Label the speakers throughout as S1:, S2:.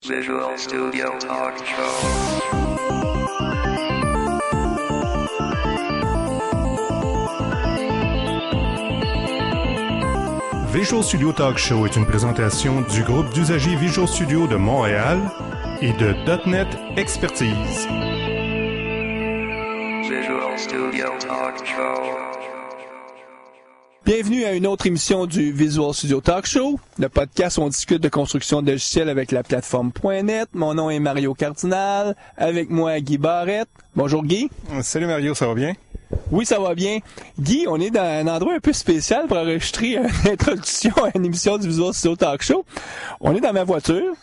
S1: Visual Studio Talk Show.
S2: Visual Studio Talk Show est une présentation du groupe d'usagers Visual Studio de Montréal et de .NET Expertise.
S1: Visual Studio Talk Show.
S3: Bienvenue à une autre émission du Visual Studio Talk Show, le podcast où on discute de construction de logiciels avec la plateforme .NET. Mon nom est Mario Cardinal, avec moi Guy Barrette. Bonjour Guy.
S2: Salut Mario, ça va bien?
S3: Oui, ça va bien. Guy, on est dans un endroit un peu spécial pour enregistrer une introduction à une émission du Visual Studio Talk Show. On est dans ma voiture.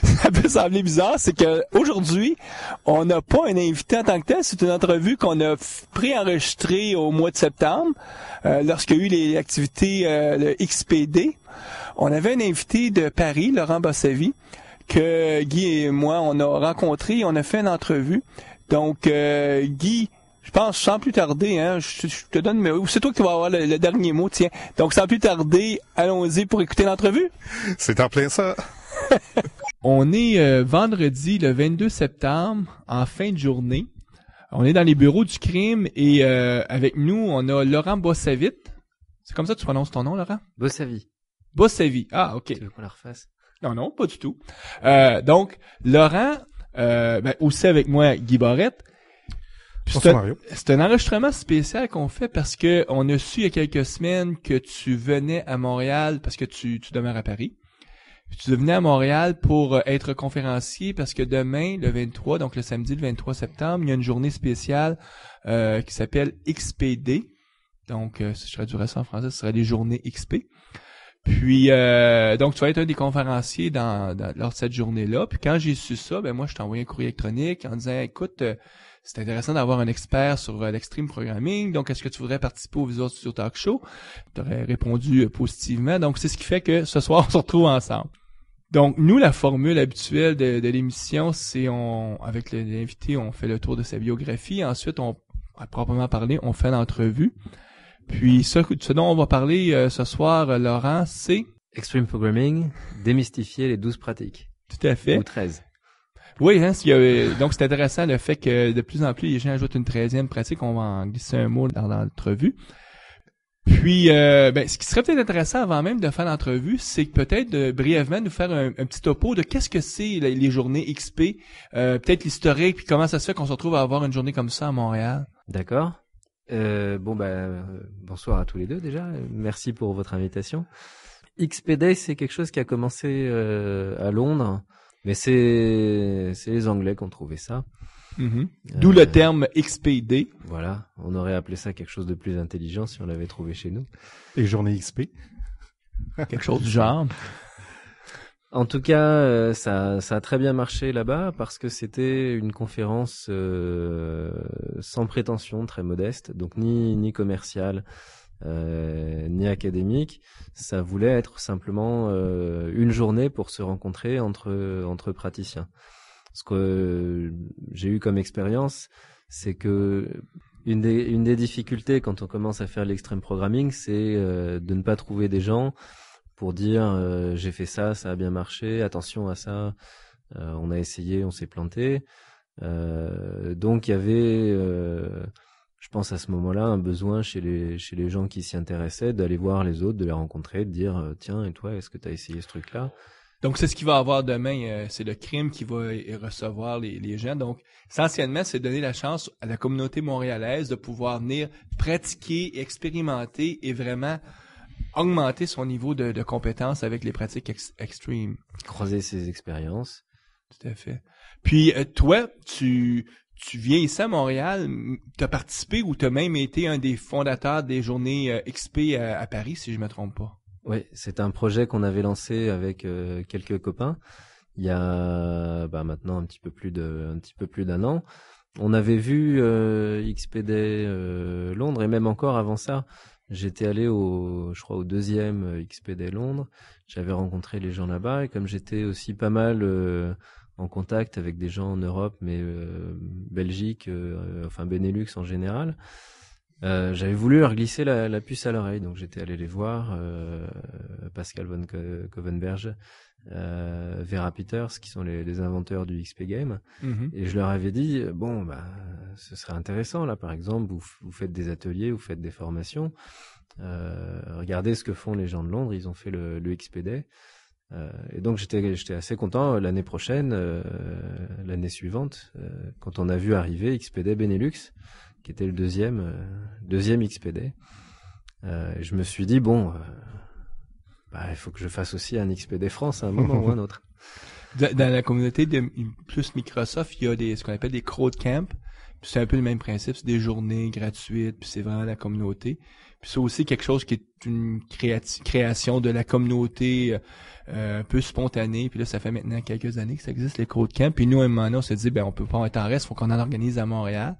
S3: Ça peut sembler bizarre, c'est que aujourd'hui, on n'a pas un invité en tant que tel. C'est une entrevue qu'on a pré-enregistrée au mois de septembre, lorsqu'il y a eu les activités le XPD. On avait un invité de Paris, Laurent Bossavi, que Guy et moi, on a rencontré et on a fait une entrevue. Donc, Guy, je pense, sans plus tarder, je te donne, mais c'est toi qui vas avoir le dernier mot, tiens. Donc, sans plus tarder, allons-y pour écouter l'entrevue.
S2: C'est en plein ça.
S3: On est vendredi, le 22 septembre, en fin de journée. On est dans les bureaux du crime et avec nous, on a Laurent Bossavit. C'est comme ça que tu prononces ton nom, Laurent?
S4: Bossavi.
S3: Bossavi. Ah, OK.
S4: Tu veux qu'on la refasse?
S3: Non, pas du tout. Donc, Laurent, aussi avec moi, Guy Barrette.
S2: Bonsoir Mario.
S3: C'est un enregistrement spécial qu'on fait parce que on a su il y a quelques semaines que tu venais à Montréal parce que tu demeures à Paris. Puis tu venais à Montréal pour être conférencier parce que demain, le 23, donc le samedi le 23 septembre, il y a une journée spéciale qui s'appelle XPD. Donc, si je traduirais ça en français, ce serait les journées XP. Puis, donc, tu vas être un des conférenciers lors de cette journée-là. Puis, quand j'ai su ça, moi, je t'ai envoyé un courrier électronique en disant, écoute, c'est intéressant d'avoir un expert sur l'extreme programming. Donc, est-ce que tu voudrais participer au Visual Studio Talk Show? Tu aurais répondu positivement. Donc, c'est ce qui fait que ce soir, on se retrouve ensemble. Donc, nous, la formule habituelle de l'émission, c'est avec l'invité, on fait le tour de sa biographie. Ensuite, à proprement parler, on fait l'entrevue. Puis, ce dont on va parler ce soir, Laurent, c'est...
S4: Extreme Programming, démystifier les 12 pratiques.
S3: Tout à fait.
S4: Ou 13.
S3: Oui, donc c'est intéressant le fait que de plus en plus les gens ajoutent une 13e pratique. On va en glisser un mot dans l'entrevue. Puis, ce qui serait peut-être intéressant avant même de faire l'entrevue, c'est peut-être brièvement nous faire un petit topo de qu'est-ce que c'est les journées XP, peut-être l'historique, puis comment ça se fait qu'on se retrouve à avoir une journée comme ça à Montréal.
S4: D'accord. Bonsoir à tous les deux déjà. Merci pour votre invitation. XPD, c'est quelque chose qui a commencé à Londres, mais c'est les Anglais qui ont trouvé ça.
S3: Mm-hmm. D'où le terme XPD.
S4: Voilà, on aurait appelé ça quelque chose de plus intelligent si on l'avait trouvé chez nous.
S2: Les journées XP.
S3: Quelque chose du genre.
S4: En tout cas, ça a très bien marché là-bas parce que c'était une conférence sans prétention, très modeste, donc ni commerciale, ni académique. Ça voulait être simplement une journée pour se rencontrer entre praticiens. Ce que j'ai eu comme expérience, c'est que une des difficultés quand on commence à faire l'extreme programming, c'est de ne pas trouver des gens pour dire j'ai fait ça, ça a bien marché, attention à ça, on a essayé, on s'est planté. Donc il y avait, je pense à ce moment-là, un besoin chez les gens qui s'y intéressaient d'aller voir les autres, de les rencontrer, de dire tiens, et toi, est-ce que tu as essayé ce truc-là?
S3: Donc, c'est ce qu'il va avoir demain, c'est le crime qui va recevoir les gens. Donc, essentiellement, c'est donner la chance à la communauté montréalaise de pouvoir venir pratiquer, expérimenter et vraiment augmenter son niveau de compétence avec les pratiques extreme.
S4: Croiser ses expériences.
S3: Tout à fait. Puis, toi, tu viens ici à Montréal, tu as participé ou tu as même été un des fondateurs des journées XP à Paris, si je me trompe pas.
S4: Oui, c'est un projet qu'on avait lancé avec quelques copains il y a maintenant un petit peu plus d'un an. On avait vu XPD Londres et même encore avant ça, j'étais allé au deuxième XPD Londres. J'avais rencontré les gens là-bas et comme j'étais aussi pas mal en contact avec des gens en Europe, mais Belgique, Benelux en général. J'avais voulu leur glisser la puce à l'oreille, donc j'étais allé les voir, Pascal von Kovenberg, Vera Peters, qui sont les inventeurs du XP Game, et je leur avais dit ce serait intéressant là, par exemple, vous faites des ateliers, vous faites des formations, regardez ce que font les gens de Londres, ils ont fait le XP Day. Et donc j'étais assez content. L'année prochaine, l'année suivante, quand on a vu arriver XPD Benelux, qui était le deuxième XPD, je me suis dit il faut que je fasse aussi un XPD France à un moment ou un autre.
S3: Dans la communauté de plus Microsoft, il y a ce qu'on appelle des crowd camps. Puis c'est un peu le même principe, c'est des journées gratuites, puis c'est vraiment la communauté. Puis c'est aussi quelque chose qui est une création de la communauté un peu spontanée. Puis là, ça fait maintenant quelques années que ça existe, les crowd camps. Puis nous, à un moment donné, on s'est dit, on peut pas être en reste, faut qu'on en organise à Montréal.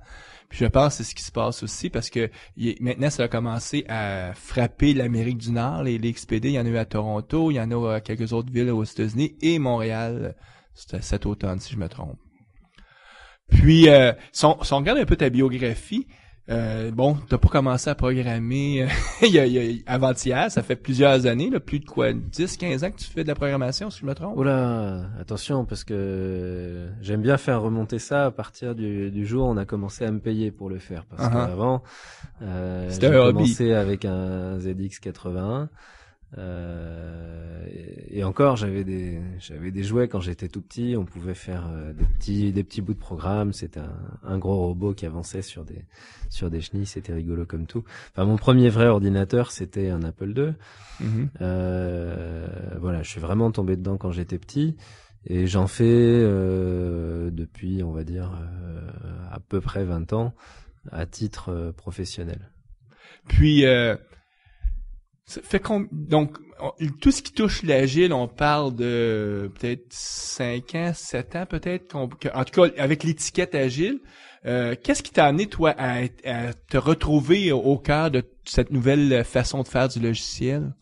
S3: Puis je pense que c'est ce qui se passe aussi, parce que maintenant, ça a commencé à frapper l'Amérique du Nord, les XPD. Il y en a eu à Toronto, il y en a à quelques autres villes aux États-Unis, et Montréal, c'était cet automne, si je me trompe. Puis, si on regarde un peu ta biographie, t'as pas commencé à programmer avant-hier, ça fait plusieurs années, là, plus de 10-15 ans que tu fais de la programmation, si je me trompe?
S4: Oula, attention, parce que j'aime bien faire remonter ça à partir du jour où on a commencé à me payer pour le faire. Parce qu'avant, j'ai commencé avec un ZX81. Et encore, j'avais des jouets quand j'étais tout petit. On pouvait faire des petits bouts de programme. C'était un gros robot qui avançait sur des chenilles. C'était rigolo comme tout. Enfin, mon premier vrai ordinateur, c'était un Apple II. Je suis vraiment tombé dedans quand j'étais petit. Et j'en fais depuis, on va dire, à peu près 20 ans à titre professionnel.
S3: Puis ça fait donc tout ce qui touche l'agile, on parle de peut-être 5 ans, 7 ans peut-être, en tout cas avec l'étiquette agile. Qu'est-ce qui t'a amené toi à te retrouver au cœur de cette nouvelle façon de faire du logiciel?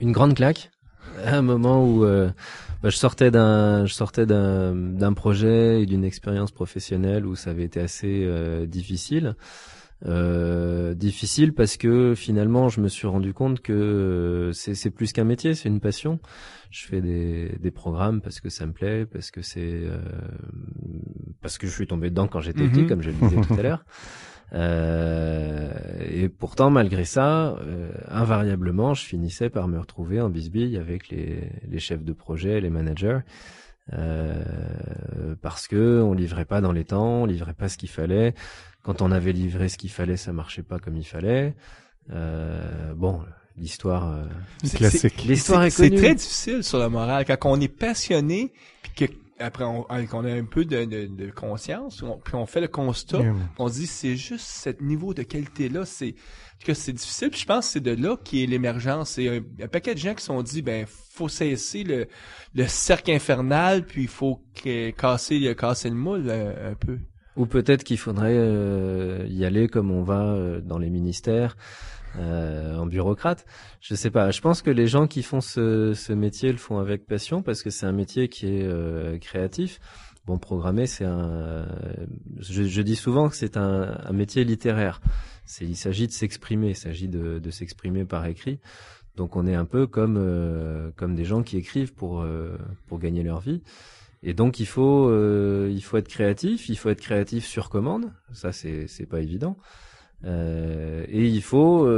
S4: Une grande claque. À un moment où je sortais d'un projet et d'une expérience professionnelle où ça avait été assez difficile. Difficile parce que finalement je me suis rendu compte que c'est plus qu'un métier, c'est une passion. Je fais des programmes parce que ça me plaît, parce que je suis tombé dedans quand j'étais petit, comme je le disais tout à l'heure. Et pourtant, malgré ça, invariablement, je finissais par me retrouver en bisbille avec les chefs de projet, les managers, parce que on livrait pas dans les temps, on livrait pas ce qu'il fallait. Quand on avait livré ce qu'il fallait, ça marchait pas comme il fallait. L'histoire
S2: classique.
S4: L'histoire est connue.
S3: C'est très difficile sur la morale quand on est passionné, puis que après qu'on a un peu de conscience, puis on fait le constat, on se dit c'est juste ce niveau de qualité là, c'est difficile. Puis je pense que c'est de là qu'est l'émergence. C'est un paquet de gens qui se sont dit faut cesser le cercle infernal, puis il faut casser le moule un peu.
S4: Ou peut-être qu'il faudrait y aller comme on va dans les ministères, en bureaucrate. Je sais pas. Je pense que les gens qui font ce métier le font avec passion parce que c'est un métier qui est créatif. Bon, programmer, c'est je dis souvent que c'est un métier littéraire. Il s'agit de s'exprimer, il s'agit de s'exprimer par écrit. Donc on est un peu comme des gens qui écrivent pour gagner leur vie. Et donc il faut être créatif sur commande, ça c'est pas évident. Et il faut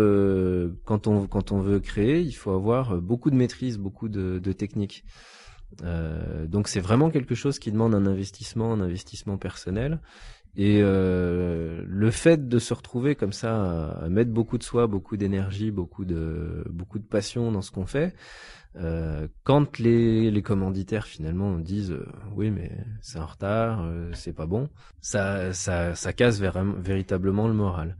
S4: quand on veut créer, il faut avoir beaucoup de maîtrise, beaucoup de techniques. Donc c'est vraiment quelque chose qui demande un investissement personnel. Et le fait de se retrouver comme ça à mettre beaucoup de soi, beaucoup d'énergie, beaucoup de passion dans ce qu'on fait. Quand les commanditaires finalement disent oui mais c'est en retard, c'est pas bon, ça casse véritablement le moral.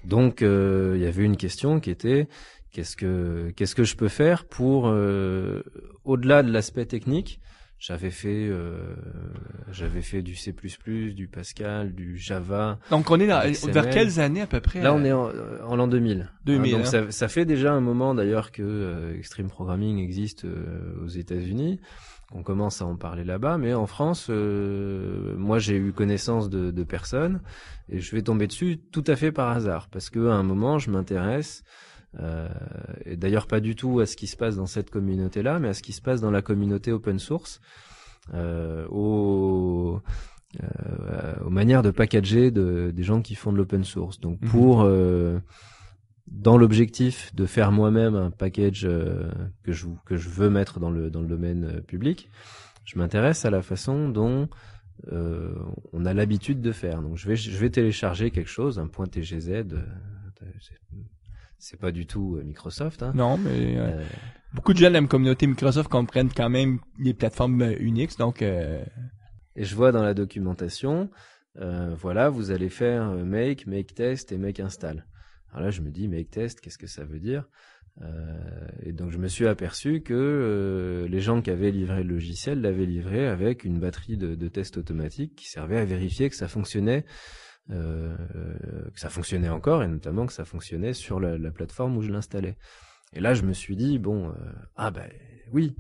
S4: Donc il y avait une question qui était qu'est-ce que je peux faire pour au-delà de l'aspect technique, j'avais fait du C++, du Pascal, du Java.
S3: Donc, on est
S4: XML.
S3: vers quelles années à peu près?
S4: Là, on est en l'an 2000.
S3: 2000,
S4: donc
S3: hein.
S4: ça fait déjà un moment d'ailleurs que Extreme Programming existe aux États-Unis. On commence à en parler là-bas, mais en France, moi j'ai eu connaissance de personnes et je vais tomber dessus tout à fait par hasard parce que à un moment je m'intéresse et d'ailleurs pas du tout à ce qui se passe dans cette communauté-là, mais à ce qui se passe dans la communauté open source, aux manières de packager des gens qui font de l'open source. Donc pour dans l'objectif de faire moi-même un package que je veux mettre dans le domaine public, je m'intéresse à la façon dont on a l'habitude de faire. Donc je vais télécharger quelque chose, un .tgz. C'est pas du tout Microsoft. Hein.
S3: Non, mais beaucoup de gens de la communauté Microsoft comprennent quand même les plateformes Unix, donc.
S4: Et je vois dans la documentation, voilà, vous allez faire make test et make install. Alors là, je me dis make test, qu'est-ce que ça veut dire? Et donc je me suis aperçu que les gens qui avaient livré le logiciel l'avaient livré avec une batterie de tests automatiques qui servait à vérifier que ça fonctionnait. Que ça fonctionnait encore et notamment que ça fonctionnait sur la plateforme où je l'installais. Et là, je me suis dit oui,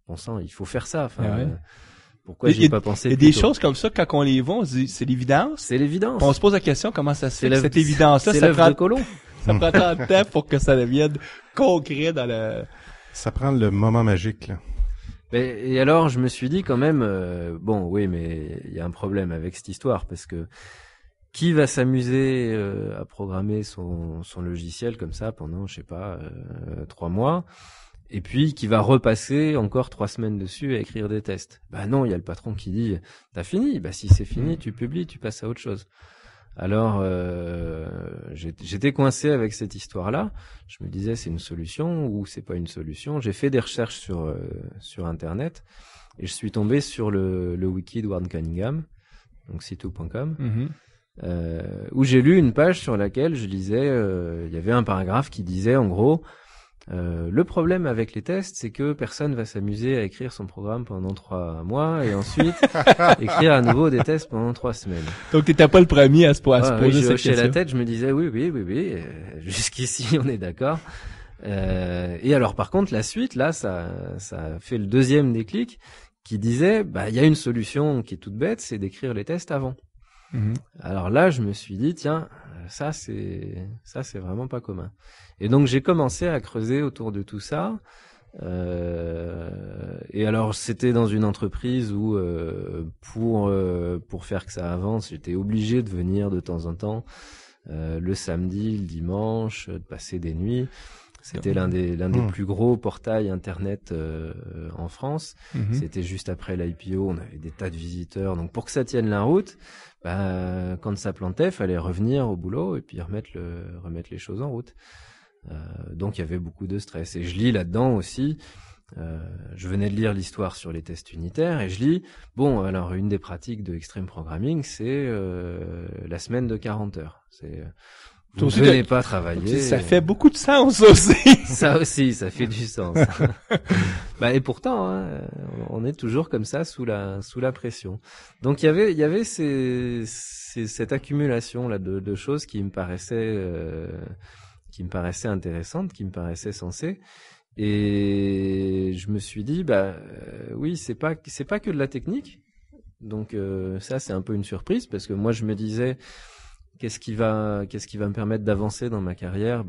S4: bon sang, il faut faire ça. Enfin, pourquoi j'y ai pas pensé?
S3: Il y a des choses comme ça quand on les voit, on se dit c'est l'évidence.
S4: C'est l'évidence.
S3: On se pose la question comment ça se fait que cette évidence-là,
S4: ça prend de Colomb.
S3: Ça prend tant de temps pour que ça devienne concret dans le.
S2: Ça prend le moment magique là.
S4: Et alors, je me suis dit quand même, mais il y a un problème avec cette histoire parce que qui va s'amuser à programmer son logiciel comme ça pendant, 3 mois, et puis qui va repasser encore 3 semaines dessus à écrire des tests? Bah non, il y a le patron qui dit t'as fini. Bah si c'est fini, tu publies, tu passes à autre chose. Alors j'étais coincé avec cette histoire-là. Je me disais c'est une solution ou c'est pas une solution. J'ai fait des recherches sur internet et je suis tombé sur le wiki de Warren Cunningham, donc sitou.com. Où j'ai lu une page sur laquelle je lisais, il y avait un paragraphe qui disait en gros, le problème avec les tests, c'est que personne va s'amuser à écrire son programme pendant 3 mois et ensuite écrire à nouveau des tests pendant 3 semaines.
S3: Donc t'étais pas le premier à se poser cette question.
S4: Je hochais la tête, je me disais oui, jusqu'ici on est d'accord. Et alors par contre la suite, là, ça a fait le deuxième déclic qui disait, il y a une solution qui est toute bête, c'est d'écrire les tests avant. Alors là, je me suis dit, tiens, ça c'est vraiment pas commun. Et donc j'ai commencé à creuser autour de tout ça. Et alors c'était dans une entreprise où pour faire que ça avance, j'étais obligé de venir de temps en temps le samedi, le dimanche, de passer des nuits. C'était l'un des plus gros portails internet en France. C'était juste après l'IPO, on avait des tas de visiteurs. Donc pour que ça tienne la route, quand ça plantait, fallait revenir au boulot et puis remettre les choses en route. Donc il y avait beaucoup de stress. Et je lis là-dedans aussi, je venais de lire l'histoire sur les tests unitaires et je lis, alors une des pratiques de Extreme Programming, c'est la semaine de 40 heures. C'est vous ne venez pas travailler.
S3: Ça fait beaucoup de sens aussi.
S4: Ça aussi, ça fait du sens. Et pourtant, on est toujours comme ça sous la pression. Donc il y avait cette accumulation là de choses qui me paraissaient intéressantes, qui me paraissaient sensées. Et je me suis dit, oui, c'est pas que de la technique. Donc ça, c'est un peu une surprise parce que moi, je me disais, qu'est-ce qui va me permettre d'avancer dans ma carrière?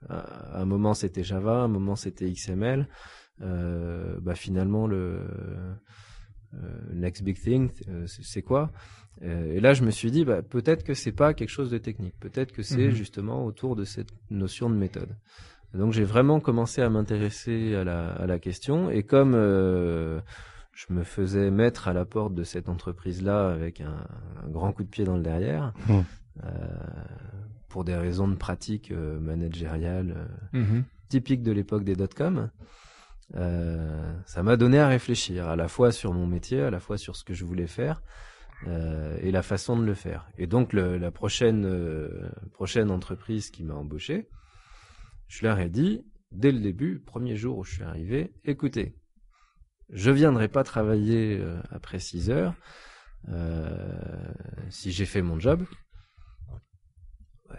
S4: À un moment, c'était Java, à un moment, c'était XML. Finalement, le next big thing, c'est quoi? Et là, je me suis dit, peut-être que c'est pas quelque chose de technique. Peut-être que c'est justement autour de cette notion de méthode. Donc, j'ai vraiment commencé à m'intéresser à la question. Et comme je me faisais mettre à la porte de cette entreprise-là avec un grand coup de pied dans le derrière, pour des raisons de pratique managériale typiques de l'époque des dot-com, ça m'a donné à réfléchir à la fois sur mon métier, à la fois sur ce que je voulais faire et la façon de le faire. Et donc la prochaine entreprise qui m'a embauché, je leur ai dit dès le début, premier jour où je suis arrivé, écoutez, je viendrai pas travailler après 6 heures si j'ai fait mon job.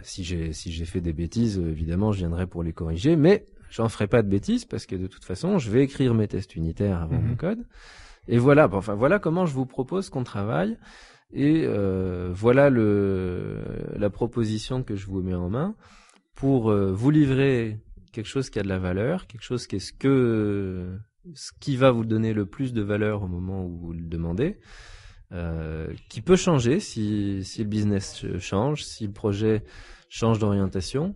S4: Si j'ai fait des bêtises, évidemment, je viendrai pour les corriger, mais j'en ferai pas de bêtises parce que de toute façon, je vais écrire mes tests unitaires avant mon code. Et voilà, voilà comment je vous propose qu'on travaille. Et voilà la proposition que je vous mets en main pour vous livrer quelque chose qui a de la valeur, quelque chose qui est ce qui va vous donner le plus de valeur au moment où vous le demandez, qui peut changer si le business change, si le projet change d'orientation.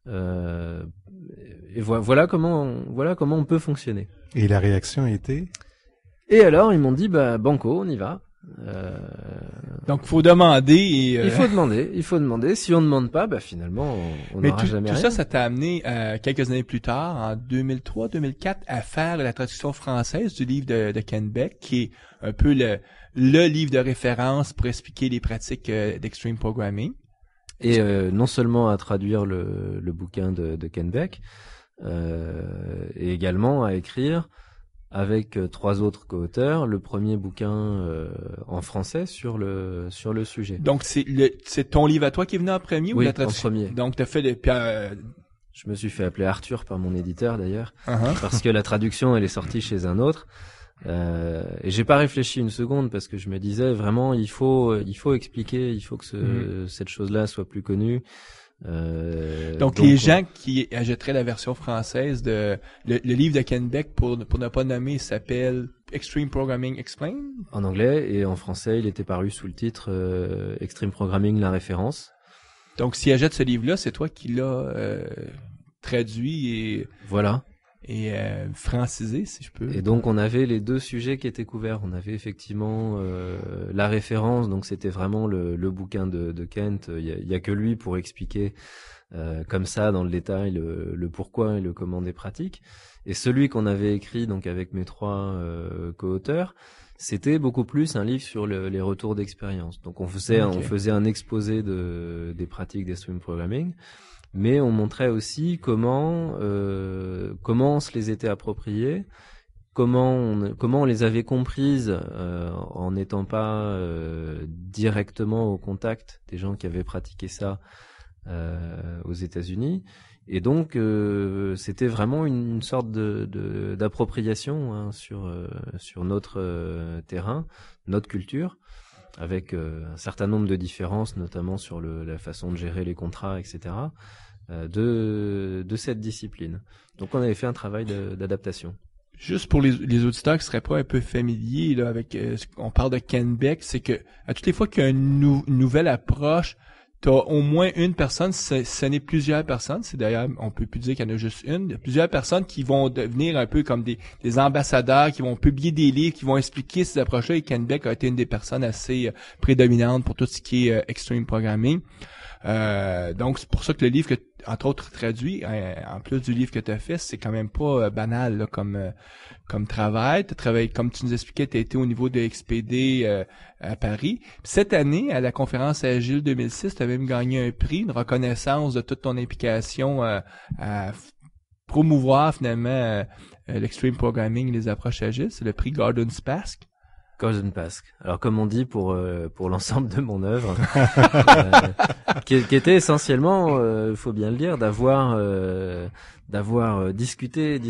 S4: Et voilà comment on peut fonctionner.
S2: Et la réaction était?
S4: Et alors ils m'ont dit banco, on y va.
S3: Donc faut demander et
S4: il faut demander. Si on ne demande pas, finalement on n'aura jamais rien.
S3: Tout ça t'a amené quelques années plus tard, en 2003-2004, à faire la traduction française du livre de Ken Beck, qui est un peu le livre de référence pour expliquer les pratiques d'extreme programming.
S4: Et non seulement à traduire le bouquin de Ken Beck, et également à écrire avec 3 autres co-auteurs le premier bouquin en français sur le sujet.
S3: Donc c'est ton livre à toi qui est venu en premier, ou
S4: oui,
S3: la traduction?
S4: En premier.
S3: Donc t'as fait
S4: je me suis fait appeler Arthur par mon éditeur d'ailleurs, parce que la traduction elle est sortie chez un autre. Et j'ai pas réfléchi une seconde parce que je me disais vraiment il faut expliquer, il faut que cette chose-là soit plus connue.
S3: Donc les gens qui achèteraient la version française le livre de Ken Beck, pour ne pas nommer, s'appelle Extreme Programming Explained
S4: en anglais, et en français il était paru sous le titre Extreme Programming, la référence.
S3: Donc s'ils achètent ce livre-là, c'est toi qui l'as traduit et
S4: voilà.
S3: Et francisé, si je peux.
S4: Et donc on avait les 2 sujets qui étaient couverts. On avait effectivement la référence, donc c'était vraiment le bouquin de Kent. Il y a que lui pour expliquer comme ça dans le détail le pourquoi et le comment des pratiques. Et celui qu'on avait écrit donc avec mes 3 co-auteurs, c'était beaucoup plus un livre sur les retours d'expérience. Donc on faisait un exposé des pratiques d'extreme programming. Mais on montrait aussi comment on se les était appropriées, comment on les avait comprises en n'étant pas directement au contact des gens qui avaient pratiqué ça aux États-Unis. Et donc c'était vraiment une sorte d'appropriation sur notre terrain, notre culture, avec un certain nombre de différences, notamment sur la façon de gérer les contrats, etc., de cette discipline. Donc on avait fait un travail d'adaptation.
S3: Juste pour les auditeurs qui seraient pas un peu familiers là avec on parle de Ken Beck, c'est que à toutes les fois qu'il y a une nouvelle approche, t'as au moins une personne, ce n'est plusieurs personnes, c'est d'ailleurs, on peut plus dire qu'il y en a juste une, il y a plusieurs personnes qui vont devenir un peu comme des ambassadeurs, qui vont publier des livres, qui vont expliquer ces approches-là, et Ken Beck a été une des personnes assez prédominantes pour tout ce qui est extreme programming. Donc c'est pour ça que le livre que entre autres traduit, en plus du livre que tu as fait, c'est quand même pas banal là, comme travail. Tu travailles, comme tu nous expliquais, tu as été au niveau de XPD à Paris. Puis cette année, à la conférence Agile 2006, tu as même gagné un prix, une reconnaissance de toute ton implication à promouvoir finalement l'extreme programming et les approches agiles. C'est le prix Gordon Spask.
S4: Gordon Pask. Alors comme on dit pour l'ensemble de mon œuvre, qui était essentiellement, faut bien le dire, d'avoir discuté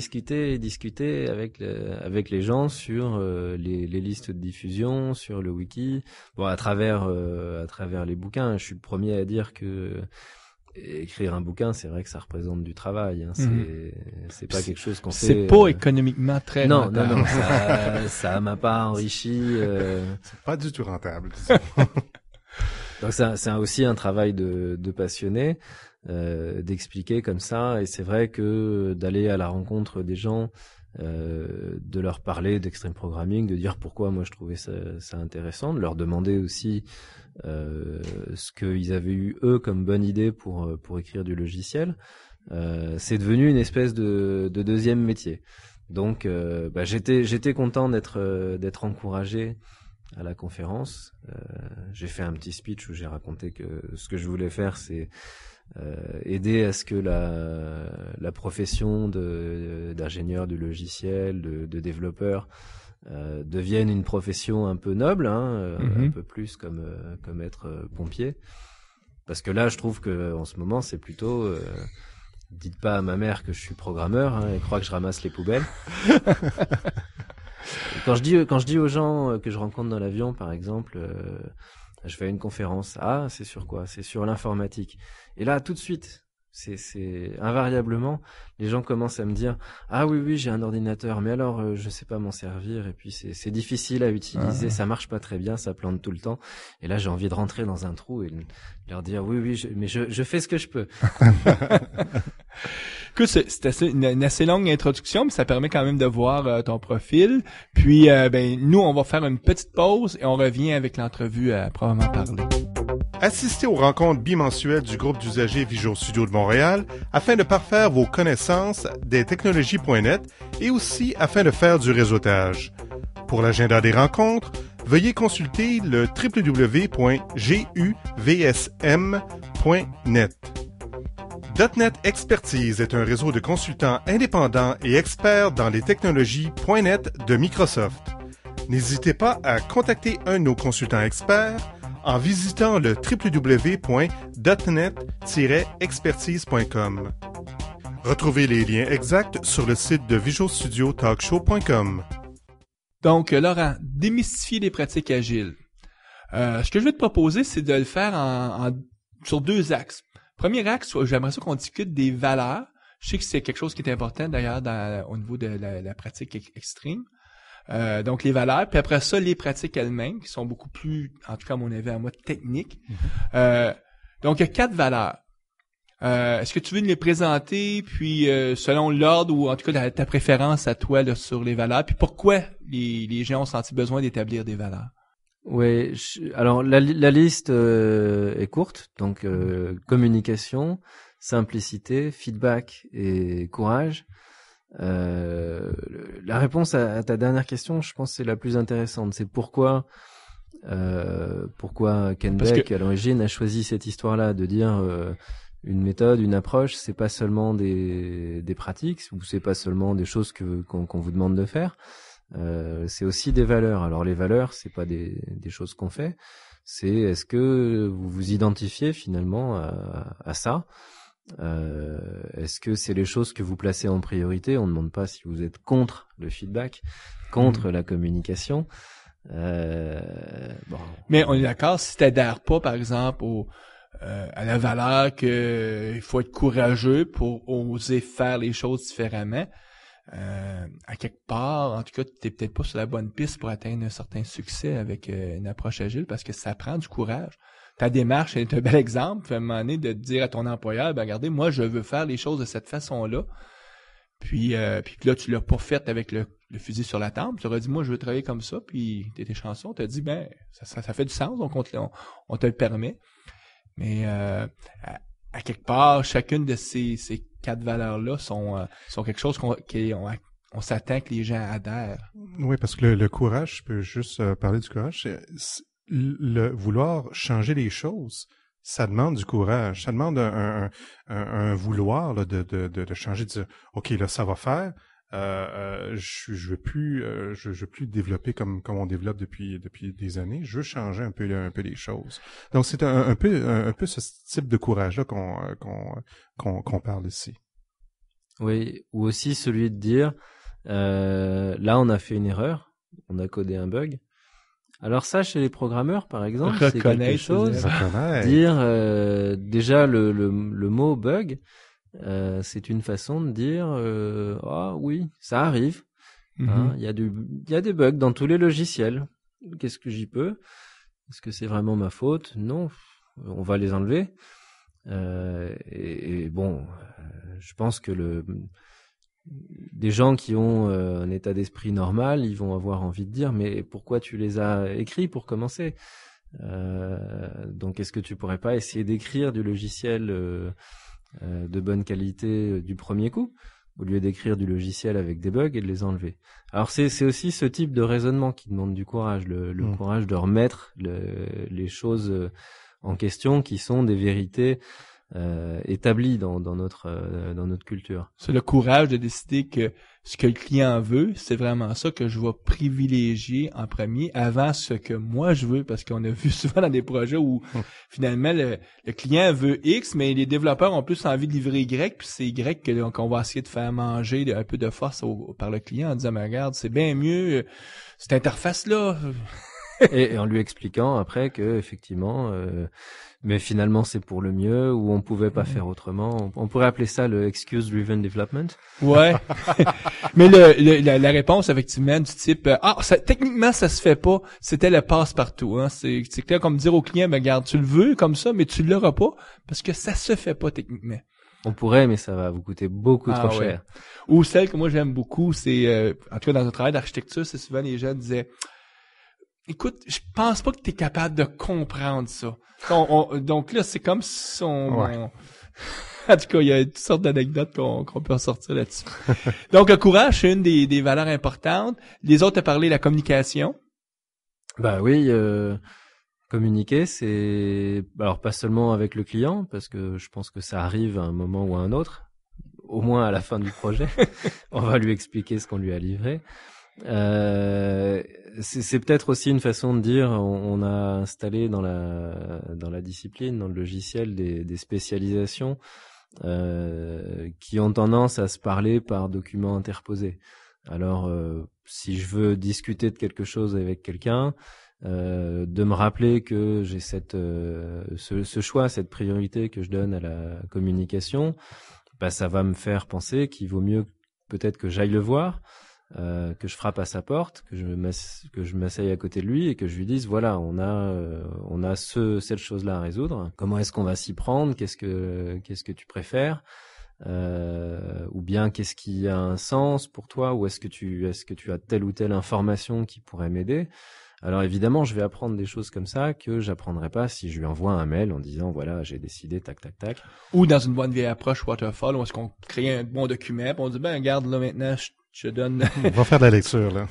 S4: avec les gens sur les listes de diffusion, sur le wiki, bon à travers les bouquins. Je suis le premier à dire que écrire un bouquin, c'est vrai que ça représente du travail. Hein. C'est pas quelque chose qu'on fait.
S3: C'est pas économiquement très rentable.
S4: Non, ça m'a pas enrichi.
S2: C'est pas du tout rentable.
S4: Donc c'est aussi un travail de passionné, d'expliquer comme ça. Et c'est vrai que d'aller à la rencontre des gens, de leur parler d'extreme programming, de dire pourquoi moi je trouvais ça intéressant, de leur demander aussi ce qu'ils avaient eu eux comme bonne idée pour écrire du logiciel, c'est devenu une espèce de deuxième métier. Donc j'étais content d'être encouragé à la conférence. J'ai fait un petit speech où j'ai raconté que ce que je voulais faire, c'est aider à ce que la profession d'ingénieur du logiciel, de développeur, devienne une profession un peu noble, un peu plus comme être pompier. Parce que là, je trouve que en ce moment, c'est plutôt dites pas à ma mère que je suis programmeur, elle croit que je ramasse les poubelles. Quand je dis aux gens que je rencontre dans l'avion, par exemple, je vais à une conférence. Ah, c'est sur quoi? C'est sur l'informatique. Et là, tout de suite, c'est invariablement, les gens commencent à me dire, ah oui, j'ai un ordinateur, mais alors je sais pas m'en servir, et puis c'est difficile à utiliser, ça marche pas très bien, ça plante tout le temps. Et là, j'ai envie de rentrer dans un trou et de leur dire, oui, mais je fais ce que je peux.
S3: Écoute, c'est une assez longue introduction, mais ça permet quand même de voir ton profil. Puis, nous, on va faire une petite pause et on revient avec l'entrevue à proprement parler.
S2: Assistez aux rencontres bimensuelles du groupe d'usagers Visual Studio de Montréal afin de parfaire vos connaissances des technologies.net et aussi afin de faire du réseautage. Pour l'agenda des rencontres, veuillez consulter le www.guvsm.net. .NET Expertise est un réseau de consultants indépendants et experts dans les technologies .NET de Microsoft. N'hésitez pas à contacter un de nos consultants experts en visitant le www.net-expertise.com. Retrouvez les liens exacts sur le site de visualstudiotalkshow.com.
S3: Donc, Laurent, démystifier les pratiques agiles. Ce que je vais te proposer, c'est de le faire sur 2 axes. Premier axe, j'aimerais ça qu'on discute des valeurs. Je sais que c'est quelque chose qui est important d'ailleurs au niveau de la pratique extreme. Donc les valeurs, puis après ça, les pratiques elles-mêmes, qui sont beaucoup plus, en tout cas à mon avis, en mode technique. Donc il y a 4 valeurs. Est-ce que tu veux nous les présenter, puis selon l'ordre ou en tout cas ta préférence à toi là, sur les valeurs, puis pourquoi les gens ont senti besoin d'établir des valeurs?
S4: Oui, alors la liste est courte, donc communication, simplicité, feedback et courage. La réponse à ta dernière question, je pense que c'est la plus intéressante. C'est pourquoi Ken Beck à l'origine a choisi cette histoire-là de dire une méthode, une approche, c'est pas seulement des pratiques ou c'est pas seulement des choses qu'on vous demande de faire. C'est aussi des valeurs. Alors les valeurs, c'est pas des choses qu'on fait. C'est est-ce que vous vous identifiez finalement à ça? Est-ce que c'est les choses que vous placez en priorité? On ne demande pas si vous êtes contre le feedback, contre la communication.
S3: Mais on est d'accord, si tu n'adhères pas, par exemple, à la valeur qu'il faut être courageux pour oser faire les choses différemment, à quelque part, en tout cas, tu n'es peut-être pas sur la bonne piste pour atteindre un certain succès avec une approche agile parce que ça prend du courage. Ta démarche est un bel exemple, à un moment donné, de dire à ton employeur, regardez, moi, je veux faire les choses de cette façon-là. Puis là, tu l'as pas fait avec le fusil sur la tempe. Tu aurais dit, moi, je veux travailler comme ça. Puis t'étais chanceux. T'as dit, ça fait du sens, donc on te le permet. Mais à quelque part, chacune de ces 4 valeurs-là sont quelque chose qu'on s'attend que les gens adhèrent.
S2: Oui, parce que le courage, je peux juste parler du courage, le vouloir changer les choses, ça demande du courage, ça demande un vouloir là, de changer, de dire ok là ça va faire, je veux plus développer comme on développe depuis des années, je veux changer un peu les choses. Donc c'est un peu ce type de courage là qu'on parle ici.
S4: Oui, ou aussi celui de dire là on a fait une erreur, on a codé un bug. Alors ça, chez les programmeurs, par exemple, c'est quelque chose. Dire déjà le mot bug, c'est une façon de dire ah oui, ça arrive. Il y a des bugs dans tous les logiciels. Qu'est-ce que j'y peux? Est-ce que c'est vraiment ma faute? Non, on va les enlever. Et bon, je pense que des gens qui ont un état d'esprit normal, ils vont avoir envie de dire mais pourquoi tu les as écrits pour commencer? Donc est-ce que tu pourrais pas essayer d'écrire du logiciel de bonne qualité du premier coup? au lieu d'écrire du logiciel avec des bugs et de les enlever. Alors c'est aussi ce type de raisonnement qui demande du courage, le courage de remettre les choses en question qui sont des vérités établies dans notre culture.
S3: C'est le courage de décider que ce que le client veut, c'est vraiment ça que je vais privilégier en premier avant ce que moi je veux, parce qu'on a vu souvent dans des projets où finalement le client veut X, mais les développeurs ont plus envie de livrer Y, puis c'est Y qu'on va essayer de faire manger un peu de force par le client en disant mais regarde, c'est bien mieux cette interface-là.
S4: et en lui expliquant après que effectivement mais finalement c'est pour le mieux ou on pouvait pas faire autrement. On pourrait appeler ça le excuse driven development.
S3: Ouais. Mais la réponse effectivement du type techniquement ça se fait pas, c'était le passe-partout hein, c'est clair comme dire au client mais regarde, tu le veux comme ça mais tu l'auras pas parce que ça se fait pas techniquement.
S4: On pourrait mais ça va vous coûter beaucoup trop cher.
S3: Ou celle que moi j'aime beaucoup, c'est en tout cas dans un travail d'architecture, c'est souvent les gens disaient écoute, je pense pas que tu es capable de comprendre ça. Donc là, c'est comme si en tout cas, il y a toutes sortes d'anecdotes qu'on peut en sortir là-dessus. Donc, le courage, c'est une des valeurs importantes. Les autres, t'as parlé de la communication.
S4: Bah oui, communiquer, c'est alors pas seulement avec le client, parce que je pense que ça arrive à un moment ou à un autre, au moins à la fin du projet. On va lui expliquer ce qu'on lui a livré. C'est peut-être aussi une façon de dire on a installé dans la discipline, dans le logiciel des spécialisations qui ont tendance à se parler par documents interposés. Alors si je veux discuter de quelque chose avec quelqu'un, de me rappeler que j'ai ce choix, cette priorité que je donne à la communication, bah ça va me faire penser qu'il vaut mieux peut-être que j'aille le voir, que je frappe à sa porte, que je m'asseye à côté de lui et que je lui dise voilà, on a cette chose-là à résoudre. Comment est-ce qu'on va s'y prendre? Qu'est-ce que tu préfères? Ou bien qu'est-ce qui a un sens pour toi? Ou est-ce que tu as telle ou telle information qui pourrait m'aider? Alors évidemment, je vais apprendre des choses comme ça que j'apprendrai pas si je lui envoie un mail en disant voilà, j'ai décidé tac tac tac.
S3: Ou dans une bonne vieille approche waterfall où est-ce qu'on crée un bon document, puis on dit ben regarde là maintenant je donne.
S2: On va faire de la lecture là.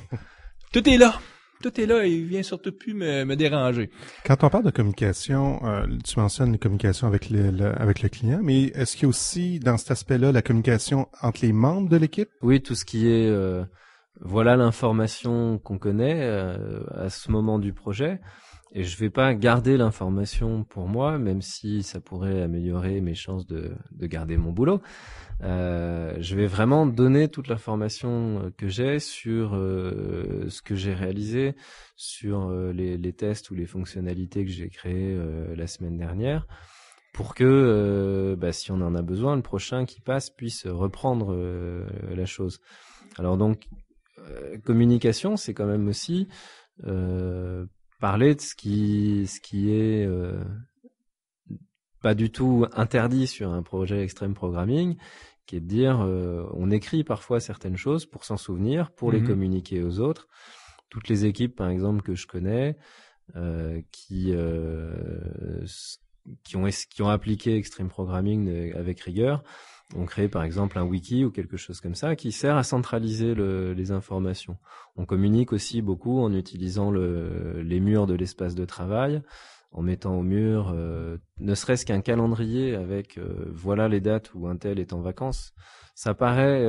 S3: Tout est là et il vient surtout plus me déranger.
S2: Quand on parle de communication, tu mentionnes les communications avec le client, mais est-ce qu'il y a aussi dans cet aspect-là la communication entre les membres de l'équipe?
S4: Oui, tout ce qui est voilà l'information qu'on connaît à ce moment du projet, et je vais pas garder l'information pour moi, même si ça pourrait améliorer mes chances de garder mon boulot. Je vais vraiment donner toute l'information que j'ai sur ce que j'ai réalisé, sur les tests ou les fonctionnalités que j'ai créées la semaine dernière, pour que si on en a besoin, le prochain qui passe puisse reprendre la chose. Alors donc communication, c'est quand même aussi parler de ce qui est pas du tout interdit sur un projet extreme programming, qui est de dire on écrit parfois certaines choses pour s'en souvenir, pour les communiquer aux autres. Toutes les équipes, par exemple, que je connais, qui ont appliqué extreme programming avec rigueur, ont créé par exemple un wiki ou quelque chose comme ça qui sert à centraliser les informations. On communique aussi beaucoup en utilisant les murs de l'espace de travail, en mettant au mur ne serait-ce qu'un calendrier avec voilà les dates où un tel est en vacances. Ça paraît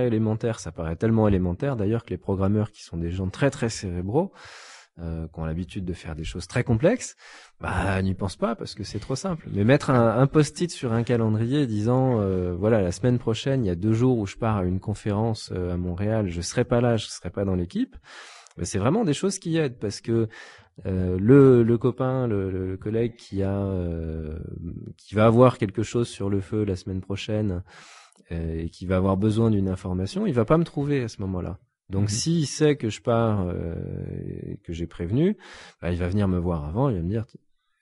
S4: élémentaire, ça paraît tellement élémentaire d'ailleurs que les programmeurs qui sont des gens très très cérébraux, qui ont l'habitude de faire des choses très complexes, n'y pensent pas parce que c'est trop simple. Mais mettre un post-it sur un calendrier disant voilà, la semaine prochaine, il y a 2 jours où je pars à une conférence à Montréal, je serai pas là, je serai pas dans l'équipe, c'est vraiment des choses qui aident parce que le copain, le collègue qui va avoir quelque chose sur le feu la semaine prochaine et qui va avoir besoin d'une information, il va pas me trouver à ce moment-là. Donc s'il sait que je pars et que j'ai prévenu, il va venir me voir avant, il va me dire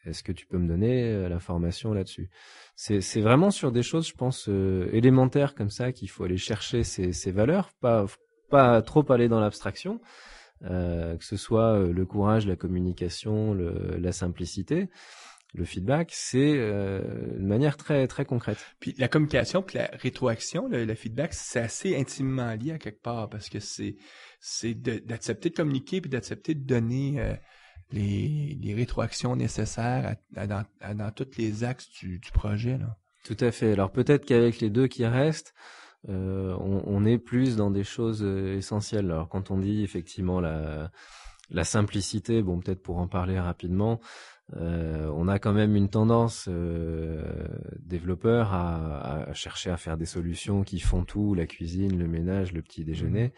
S4: est-ce que tu peux me donner l'information là-dessus. C'est vraiment sur des choses, je pense, élémentaires comme ça qu'il faut aller chercher ces valeurs, pas trop aller dans l'abstraction, que ce soit le courage, la communication, la simplicité. Le feedback, c'est une manière très très concrète.
S3: Puis la communication, puis la rétroaction, le feedback, c'est assez intimement lié à quelque part parce que c'est d'accepter de communiquer puis d'accepter de donner les rétroactions nécessaires dans tous les axes du projet, là.
S4: Tout à fait. Alors peut-être qu'avec les deux qui restent, on est plus dans des choses essentielles. Alors quand on dit effectivement la simplicité, bon peut-être pour en parler rapidement, on a quand même une tendance développeur à chercher à faire des solutions qui font tout, la cuisine, le ménage, le petit déjeuner,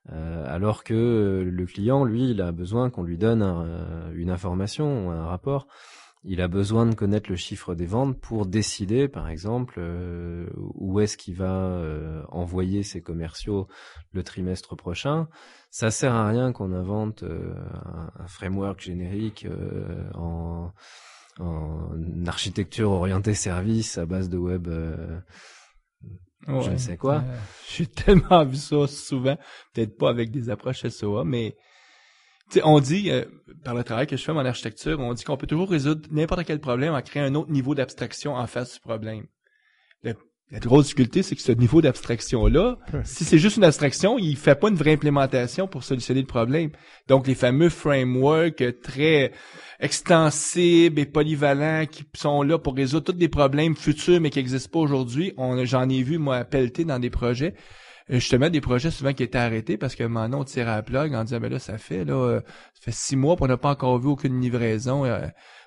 S4: alors que le client, lui, il a besoin qu'on lui donne une information, un rapport. Il a besoin de connaître le chiffre des ventes pour décider, par exemple, où est-ce qu'il va envoyer ses commerciaux le trimestre prochain. Ça sert à rien qu'on invente un framework générique en architecture orientée service à base de web, je ne sais quoi.
S3: J'ai tellement vu ça souvent, peut-être pas avec des approches SOA, mais tu sais, on dit, par le travail que je fais en architecture, on dit qu'on peut toujours résoudre n'importe quel problème en créant un autre niveau d'abstraction en face du problème. La grosse difficulté, c'est que ce niveau d'abstraction-là, si c'est juste une abstraction, il fait pas une vraie implémentation pour solutionner le problème. Donc, les fameux frameworks très extensibles et polyvalents qui sont là pour résoudre tous des problèmes futurs mais qui n'existent pas aujourd'hui, j'en ai vu, moi, pelleter dans des projets. Justement, des projets souvent qui étaient arrêtés parce que maintenant on tirait à la plug en disant ben là ça fait 6 mois qu'on n'a pas encore vu aucune livraison,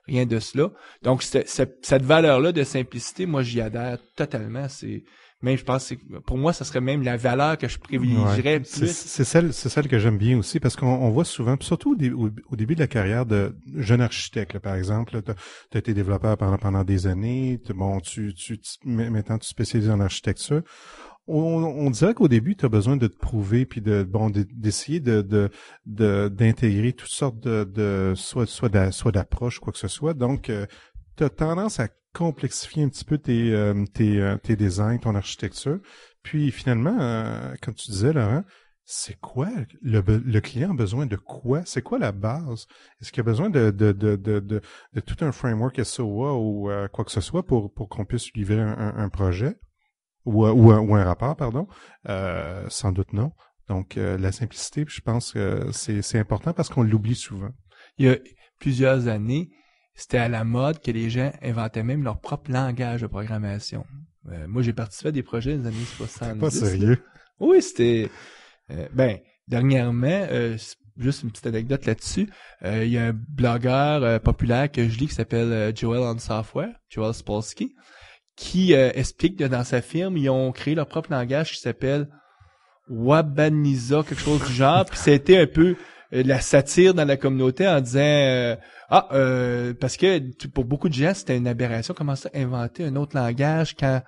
S3: rien de cela. Donc cette valeur-là de simplicité, moi j'y adhère totalement. C'est même, je pense, pour moi ça serait même la valeur que je privilégierais plus.
S2: C'est celle que j'aime bien aussi parce qu'on voit souvent, surtout au début de la carrière de jeune architecte, là, par exemple, t'as été développeur pendant des années, maintenant tu te spécialises en architecture. On dirait qu'au début, tu as besoin de te prouver puis d'essayer d'intégrer toutes sortes soit d'approches, quoi que ce soit. Donc, tu as tendance à complexifier un petit peu tes designs, ton architecture. Puis finalement, comme tu disais, Laurent, c'est quoi le client a besoin de quoi? C'est quoi la base? Est-ce qu'il a besoin de tout un framework SOA ou quoi que ce soit pour qu'on puisse livrer un projet? Ou un rapport, pardon. Sans doute non. Donc, la simplicité, je pense que c'est important parce qu'on l'oublie souvent.
S3: Il y a plusieurs années, c'était à la mode que les gens inventaient même leur propre langage de programmation. Moi, j'ai participé à des projets des années 70.
S2: T'es pas sérieux?
S3: Oui, c'était... dernièrement, juste une petite anecdote là-dessus, il y a un blogueur populaire que je lis qui s'appelle Joel on Software, Joel Spolsky, qui explique que dans sa firme, ils ont créé leur propre langage qui s'appelle Wabaniza, quelque chose du genre, puis c'était un peu la satire dans la communauté en disant parce que pour beaucoup de gens, c'était une aberration, comment ça inventer un autre langage quand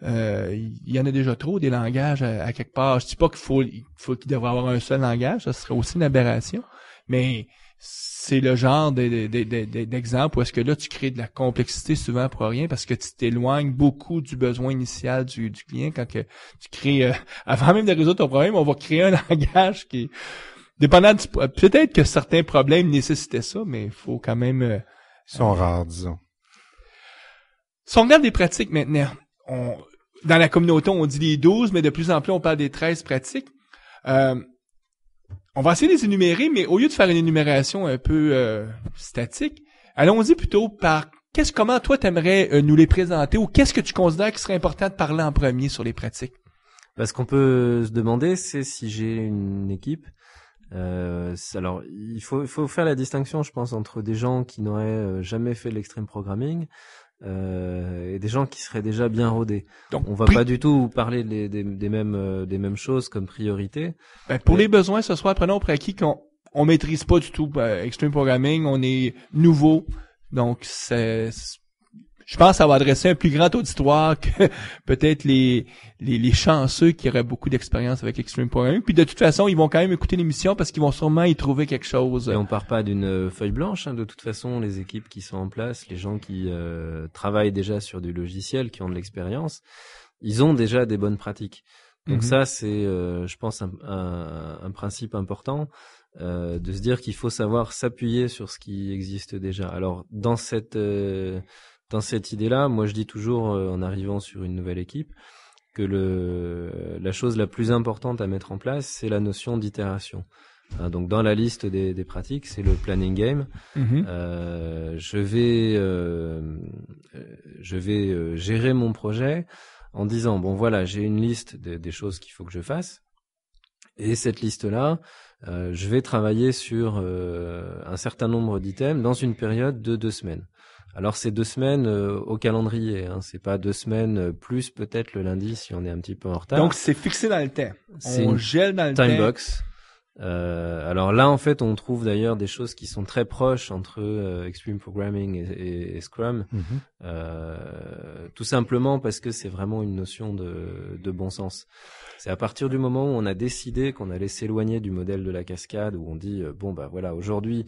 S3: il y en a déjà trop des langages à quelque part. Je dis pas qu'il devrait avoir un seul langage, ça serait aussi une aberration, mais c'est le genre d'exemple où est-ce que là, tu crées de la complexité souvent pour rien parce que tu t'éloignes beaucoup du besoin initial du client quand que tu crées, avant même de résoudre ton problème, on va créer un langage qui est dépendant peut-être que certains problèmes nécessitaient ça, mais il faut quand même...
S2: Ils sont rares, disons.
S3: Si on regarde des pratiques maintenant, dans la communauté, on dit les 12, mais de plus en plus, on parle des 13 pratiques. On va essayer de les énumérer, mais au lieu de faire une énumération un peu statique, allons-y plutôt par comment toi t'aimerais nous les présenter ou qu'est-ce que tu considères qu'il serait important de parler en premier sur les pratiques?
S4: Ce qu'on peut se demander, c'est si j'ai une équipe. Alors, il faut faire la distinction, je pense, entre des gens qui n'auraient jamais fait l'extreme programming et des gens qui seraient déjà bien rodés. Donc, on va pas du tout parler des mêmes choses comme priorité.
S3: Pour les besoins ce soir, prenons pour acquis qu'on maîtrise pas du tout extreme programming, on est nouveau, donc je pense que ça va adresser un plus grand auditoire que peut-être les chanceux qui auraient beaucoup d'expérience avec Extreme Programming. Puis de toute façon, ils vont quand même écouter l'émission parce qu'ils vont sûrement y trouver quelque chose.
S4: Et on part pas d'une feuille blanche, hein. De toute façon, les équipes qui sont en place, les gens qui travaillent déjà sur du logiciel, qui ont de l'expérience, ils ont déjà des bonnes pratiques. Donc ça, c'est, je pense, un principe important, de se dire qu'il faut savoir s'appuyer sur ce qui existe déjà. Alors, dans cette idée-là, moi, je dis toujours, en arrivant sur une nouvelle équipe, que la chose la plus importante à mettre en place, c'est la notion d'itération. Donc, dans la liste des pratiques, c'est le planning game. Je vais gérer mon projet en disant, bon voilà, j'ai une liste des choses qu'il faut que je fasse. Et cette liste-là, je vais travailler sur un certain nombre d'items dans une période de 2 semaines. Alors c'est 2 semaines au calendrier, hein, c'est pas 2 semaines plus peut-être le lundi si on est un petit peu en retard.
S3: Donc c'est fixé dans le temps.
S4: C'est
S3: On
S4: une
S3: gèle dans le temps.
S4: Timebox. Alors là, en fait, on trouve d'ailleurs des choses qui sont très proches entre Extreme Programming et Scrum, tout simplement parce que c'est vraiment une notion de bon sens. C'est à partir du moment où on a décidé qu'on allait s'éloigner du modèle de la cascade, où on dit bon bah voilà, aujourd'hui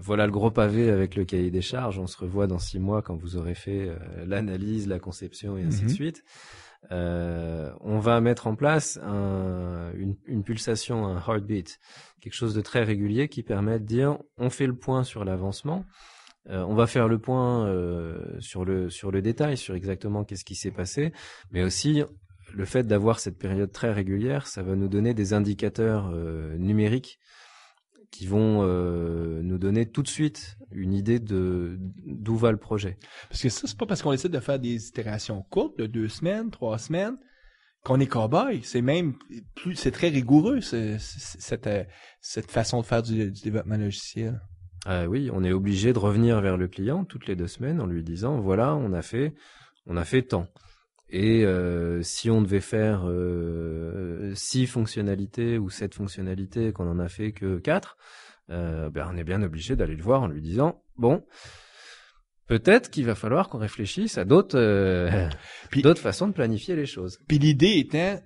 S4: voilà le gros pavé avec le cahier des charges, on se revoit dans 6 mois quand vous aurez fait l'analyse, la conception et ainsi de suite. On va mettre en place une pulsation, un heartbeat, quelque chose de très régulier qui permet de dire on fait le point sur l'avancement, on va faire le point sur le détail, sur exactement qu'est-ce qui s'est passé, mais aussi le fait d'avoir cette période très régulière, ça va nous donner des indicateurs numériques qui vont nous donner tout de suite une idée d'où va le projet.
S3: Parce que ça, c'est pas parce qu'on décide de faire des itérations courtes, de 2 semaines, 3 semaines, qu'on est cow-boy. C'est même plus, c'est très rigoureux, cette façon de faire du développement logiciel.
S4: Oui, on est obligé de revenir vers le client toutes les 2 semaines en lui disant, voilà, on a fait tant. Et si on devait faire 6 fonctionnalités ou 7 fonctionnalités, qu'on en a fait que 4, on est bien obligé d'aller le voir en lui disant bon, peut-être qu'il va falloir qu'on réfléchisse à d'autres façons de planifier les choses.
S3: Puis l'idée étant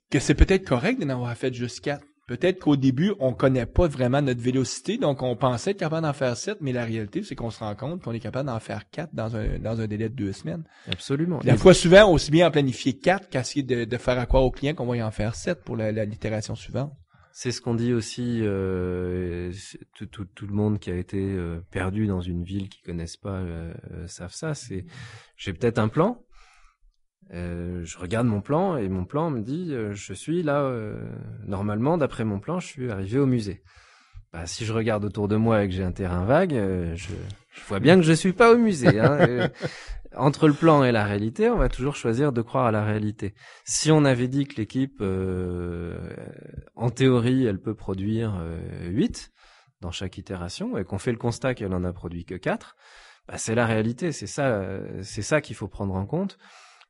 S3: que c'est peut-être correct d'en avoir fait juste 4. Peut-être qu'au début, on connaît pas vraiment notre vélocité, donc on pensait être capable d'en faire 7, mais la réalité, c'est qu'on se rend compte qu'on est capable d'en faire 4 dans un délai de 2 semaines.
S4: Absolument.
S3: La fois souvent, aussi bien en planifier 4 qu'essayer de faire à croire au client qu'on va y en faire 7 pour l'itération suivante.
S4: C'est ce qu'on dit aussi, tout le monde qui a été perdu dans une ville qui connaissent pas savent ça, c'est j'ai peut-être un plan. Je regarde mon plan et mon plan me dit je suis là normalement d'après mon plan je suis arrivé au musée. Si je regarde autour de moi et que j'ai un terrain vague, je vois bien que je suis pas au musée. Entre le plan et la réalité, on va toujours choisir de croire à la réalité. Si on avait dit que l'équipe, en théorie, elle peut produire 8 dans chaque itération et qu'on fait le constat qu'elle en a produit que 4, c'est la réalité. C'est ça qu'il faut prendre en compte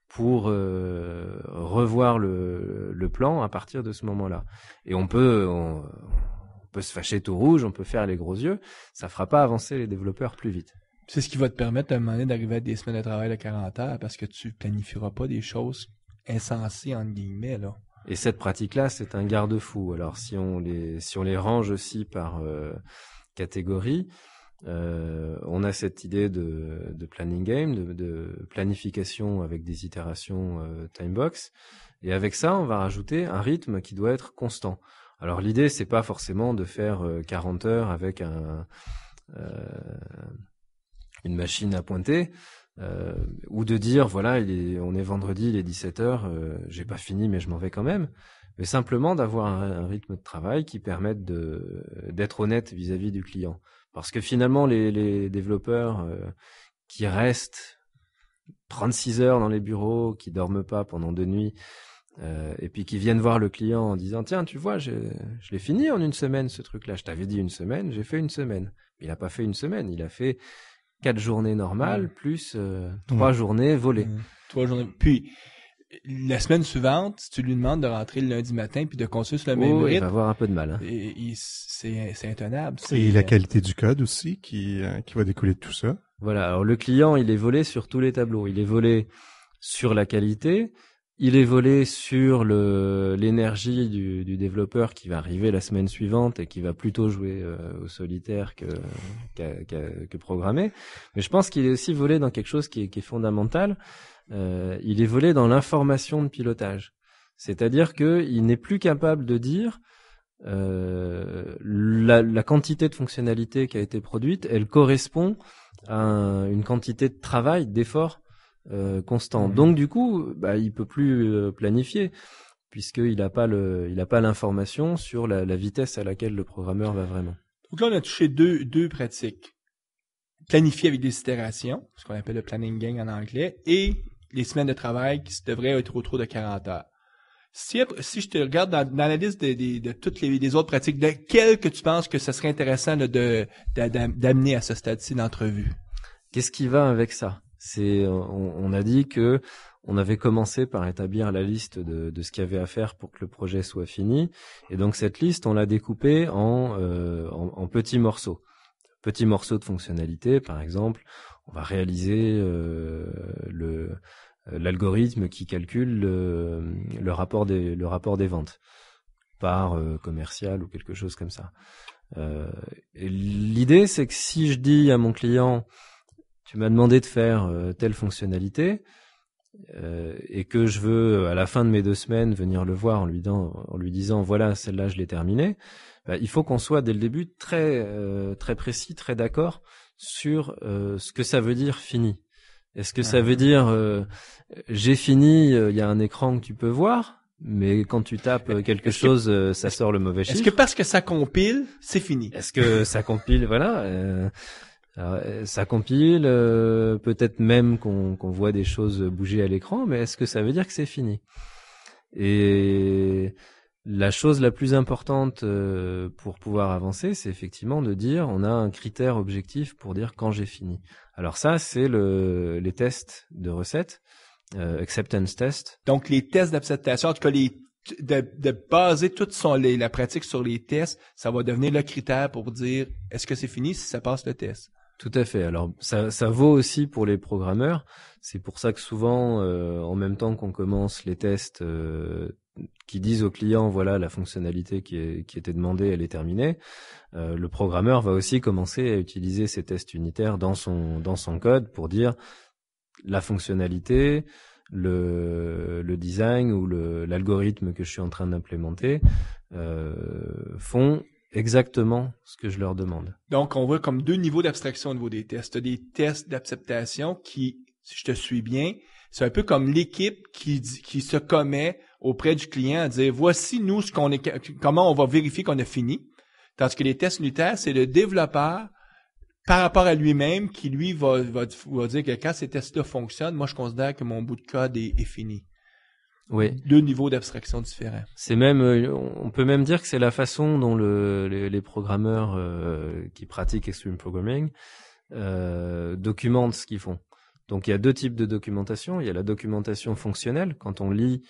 S4: pour revoir le plan à partir de ce moment-là. Et on peut se fâcher tout rouge, on peut faire les gros yeux, ça fera pas avancer les développeurs plus vite.
S3: C'est ce qui va te permettre à un moment donné d'arriver à des semaines de travail de 40 heures parce que tu planifieras pas des choses insensées entre guillemets là.
S4: Et cette pratique-là, c'est un garde-fou. Alors si on les range aussi par catégorie, on a cette idée de planning game, de planification avec des itérations timebox, et avec ça, on va rajouter un rythme qui doit être constant. Alors l'idée, c'est pas forcément de faire 40 heures avec une machine à pointer, ou de dire voilà, on est vendredi, il est 17h, j'ai pas fini mais je m'en vais quand même. Mais simplement d'avoir un rythme de travail qui permette d'être honnête vis-à-vis du client. Parce que finalement, les développeurs qui restent 36 heures dans les bureaux, qui dorment pas pendant 2 nuits, et puis qui viennent voir le client en disant tiens, tu vois, je l'ai fini en 1 semaine ce truc-là. Je t'avais dit 1 semaine, j'ai fait 1 semaine. Il a pas fait 1 semaine, il a fait 4 journées normales plus 3 journées volées.
S3: 3 journées. Puis la semaine suivante, si tu lui demandes de rentrer le lundi matin puis de continuer sur le même rythme,
S4: il va avoir un peu de mal.
S3: C'est intenable.
S2: Et la qualité du code aussi qui va découler de tout ça.
S4: Voilà. Alors le client, il est volé sur tous les tableaux. Il est volé sur la qualité. Il est volé sur l'énergie du développeur qui va arriver la semaine suivante et qui va plutôt jouer au solitaire que programmer. Mais je pense qu'il est aussi volé dans quelque chose qui est fondamental. Il est volé dans l'information de pilotage. C'est-à-dire qu'il n'est plus capable de dire la quantité de fonctionnalité qui a été produite, elle correspond à une quantité de travail, d'effort constant. Donc du coup, il peut plus planifier puisqu'il n'a pas l'information sur la vitesse à laquelle le programmeur va vraiment.
S3: Donc là, on a touché deux pratiques. Planifier avec des itérations, ce qu'on appelle le planning game en anglais, et les semaines de travail qui devraient être autour de 40 heures. Si je te regarde dans la liste de toutes les autres pratiques, de quelles que tu penses que ce serait intéressant d'amener à ce stade-ci d'entrevue?
S4: Qu'est-ce qui va avec ça? On a dit que on avait commencé par établir la liste de ce qu'il y avait à faire pour que le projet soit fini. Et donc cette liste, on l'a découpée en petits morceaux. Petits morceaux de fonctionnalité, par exemple, on va réaliser l'algorithme qui calcule le rapport des ventes par commercial ou quelque chose comme ça. Et l'idée, c'est que si je dis à mon client, tu m'as demandé de faire telle fonctionnalité, et que je veux à la fin de mes 2 semaines venir le voir en lui disant voilà, celle-là je l'ai terminée, il faut qu'on soit dès le début très précis, très d'accord sur ce que ça veut dire fini. Est-ce que ça veut dire j'ai fini, il y a un écran que tu peux voir, mais quand tu tapes quelque chose, ça sort le mauvais chiffre.
S3: Est-ce que parce que ça compile, c'est fini?
S4: Est-ce que ça compile, voilà. Alors, ça compile, peut-être même qu'on voit des choses bouger à l'écran, mais est-ce que ça veut dire que c'est fini? Et la chose la plus importante pour pouvoir avancer, c'est effectivement de dire on a un critère objectif pour dire quand j'ai fini. Alors ça, c'est les tests de recettes, acceptance test.
S3: Donc les tests d'acceptation, en tout cas de baser toute la pratique sur les tests, ça va devenir le critère pour dire est-ce que c'est fini si ça passe le test.
S4: Tout à fait. Alors ça vaut aussi pour les programmeurs. C'est pour ça que souvent, en même temps qu'on commence les tests qui disent au client voilà la fonctionnalité qui était demandée, elle est terminée, le programmeur va aussi commencer à utiliser ces tests unitaires dans son code pour dire la fonctionnalité, le design ou l'algorithme que je suis en train d'implémenter font exactement ce que je leur demande.
S3: Donc, on voit comme 2 niveaux d'abstraction au niveau des tests. Tu as des tests d'acceptation qui, si je te suis bien, c'est un peu comme l'équipe qui se commet auprès du client à dire voici nous comment on va vérifier qu'on a fini. Tandis que les tests unitaires, c'est le développeur par rapport à lui-même qui lui va dire que quand ces tests-là fonctionnent, moi je considère que mon bout de code est fini.
S4: Oui.
S3: 2 niveaux d'abstraction différents.
S4: C'est même, on peut même dire que c'est la façon dont les programmeurs qui pratiquent Extreme Programming documentent ce qu'ils font. Donc il y a 2 types de documentation. Il y a la documentation fonctionnelle, quand on lit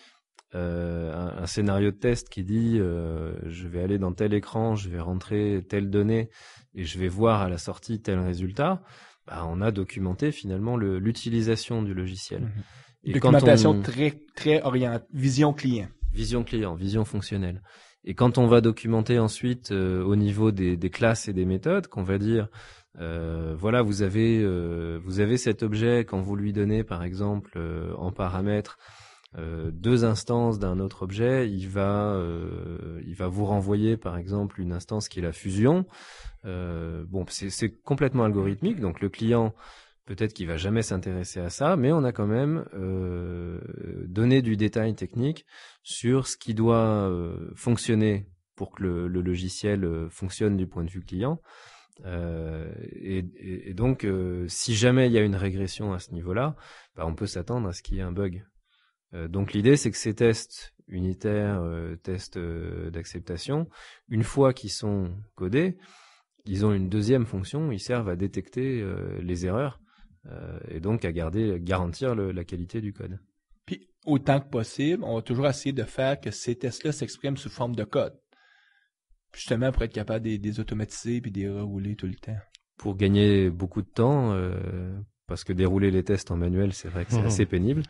S4: un scénario de test qui dit je vais aller dans tel écran, je vais rentrer telle donnée et je vais voir à la sortie tel résultat. On a documenté finalement l'utilisation du logiciel.
S3: Mm-hmm.
S4: Et
S3: documentation très très orientée, vision client,
S4: vision fonctionnelle. Et quand on va documenter ensuite au niveau des classes et des méthodes, qu'on va dire voilà, vous avez cet objet, quand vous lui donnez par exemple en paramètres 2 instances d'un autre objet, il va vous renvoyer par exemple une instance qui est la fusion. C'est complètement algorithmique, donc le client peut-être qu'il va jamais s'intéresser à ça, mais on a quand même donné du détail technique sur ce qui doit fonctionner pour que le logiciel fonctionne du point de vue client. Et donc, si jamais il y a une régression à ce niveau-là, on peut s'attendre à ce qu'il y ait un bug. Donc l'idée, c'est que ces tests unitaires, tests d'acceptation, une fois qu'ils sont codés, ils ont une deuxième fonction, ils servent à détecter les erreurs et donc à garantir la qualité du code.
S3: Puis, autant que possible, on va toujours essayer de faire que ces tests-là s'expriment sous forme de code. Justement, pour être capable de les automatiser puis de les rerouler tout le temps.
S4: Pour gagner beaucoup de temps, parce que dérouler les tests en manuel, c'est vrai que c'est assez pénible.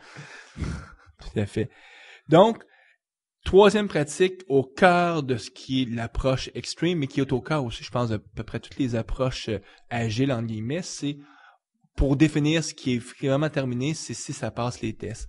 S3: Tout à fait. Donc, 3e pratique au cœur de ce qui est l'approche extreme, mais qui est au cœur aussi, je pense, de à peu près toutes les approches agiles, en guillemets, c'est pour définir ce qui est vraiment terminé, c'est si ça passe les tests.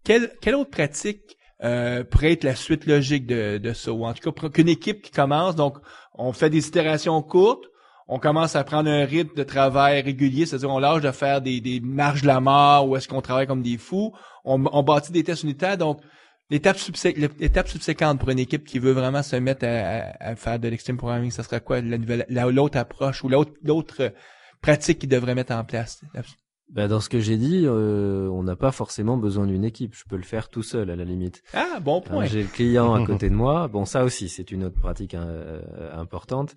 S3: Quelle autre pratique pourrait être la suite logique de ça, ou en tout cas pour qu'une équipe qui commence, donc on fait des itérations courtes, on commence à prendre un rythme de travail régulier, c'est-à-dire on lâche de faire des marches de la mort où est-ce qu'on travaille comme des fous, on bâtit des tests unitaires, donc l'étape subséquente pour une équipe qui veut vraiment se mettre à faire de l'extreme programming, ça serait quoi l'autre approche ou l'autre pratique qu'ils devraient mettre en place?
S4: Dans ce que j'ai dit, on n'a pas forcément besoin d'une équipe. Je peux le faire tout seul à la limite.
S3: Ah, bon point.
S4: J'ai le client à côté de moi. Bon, ça aussi, c'est une autre pratique importante.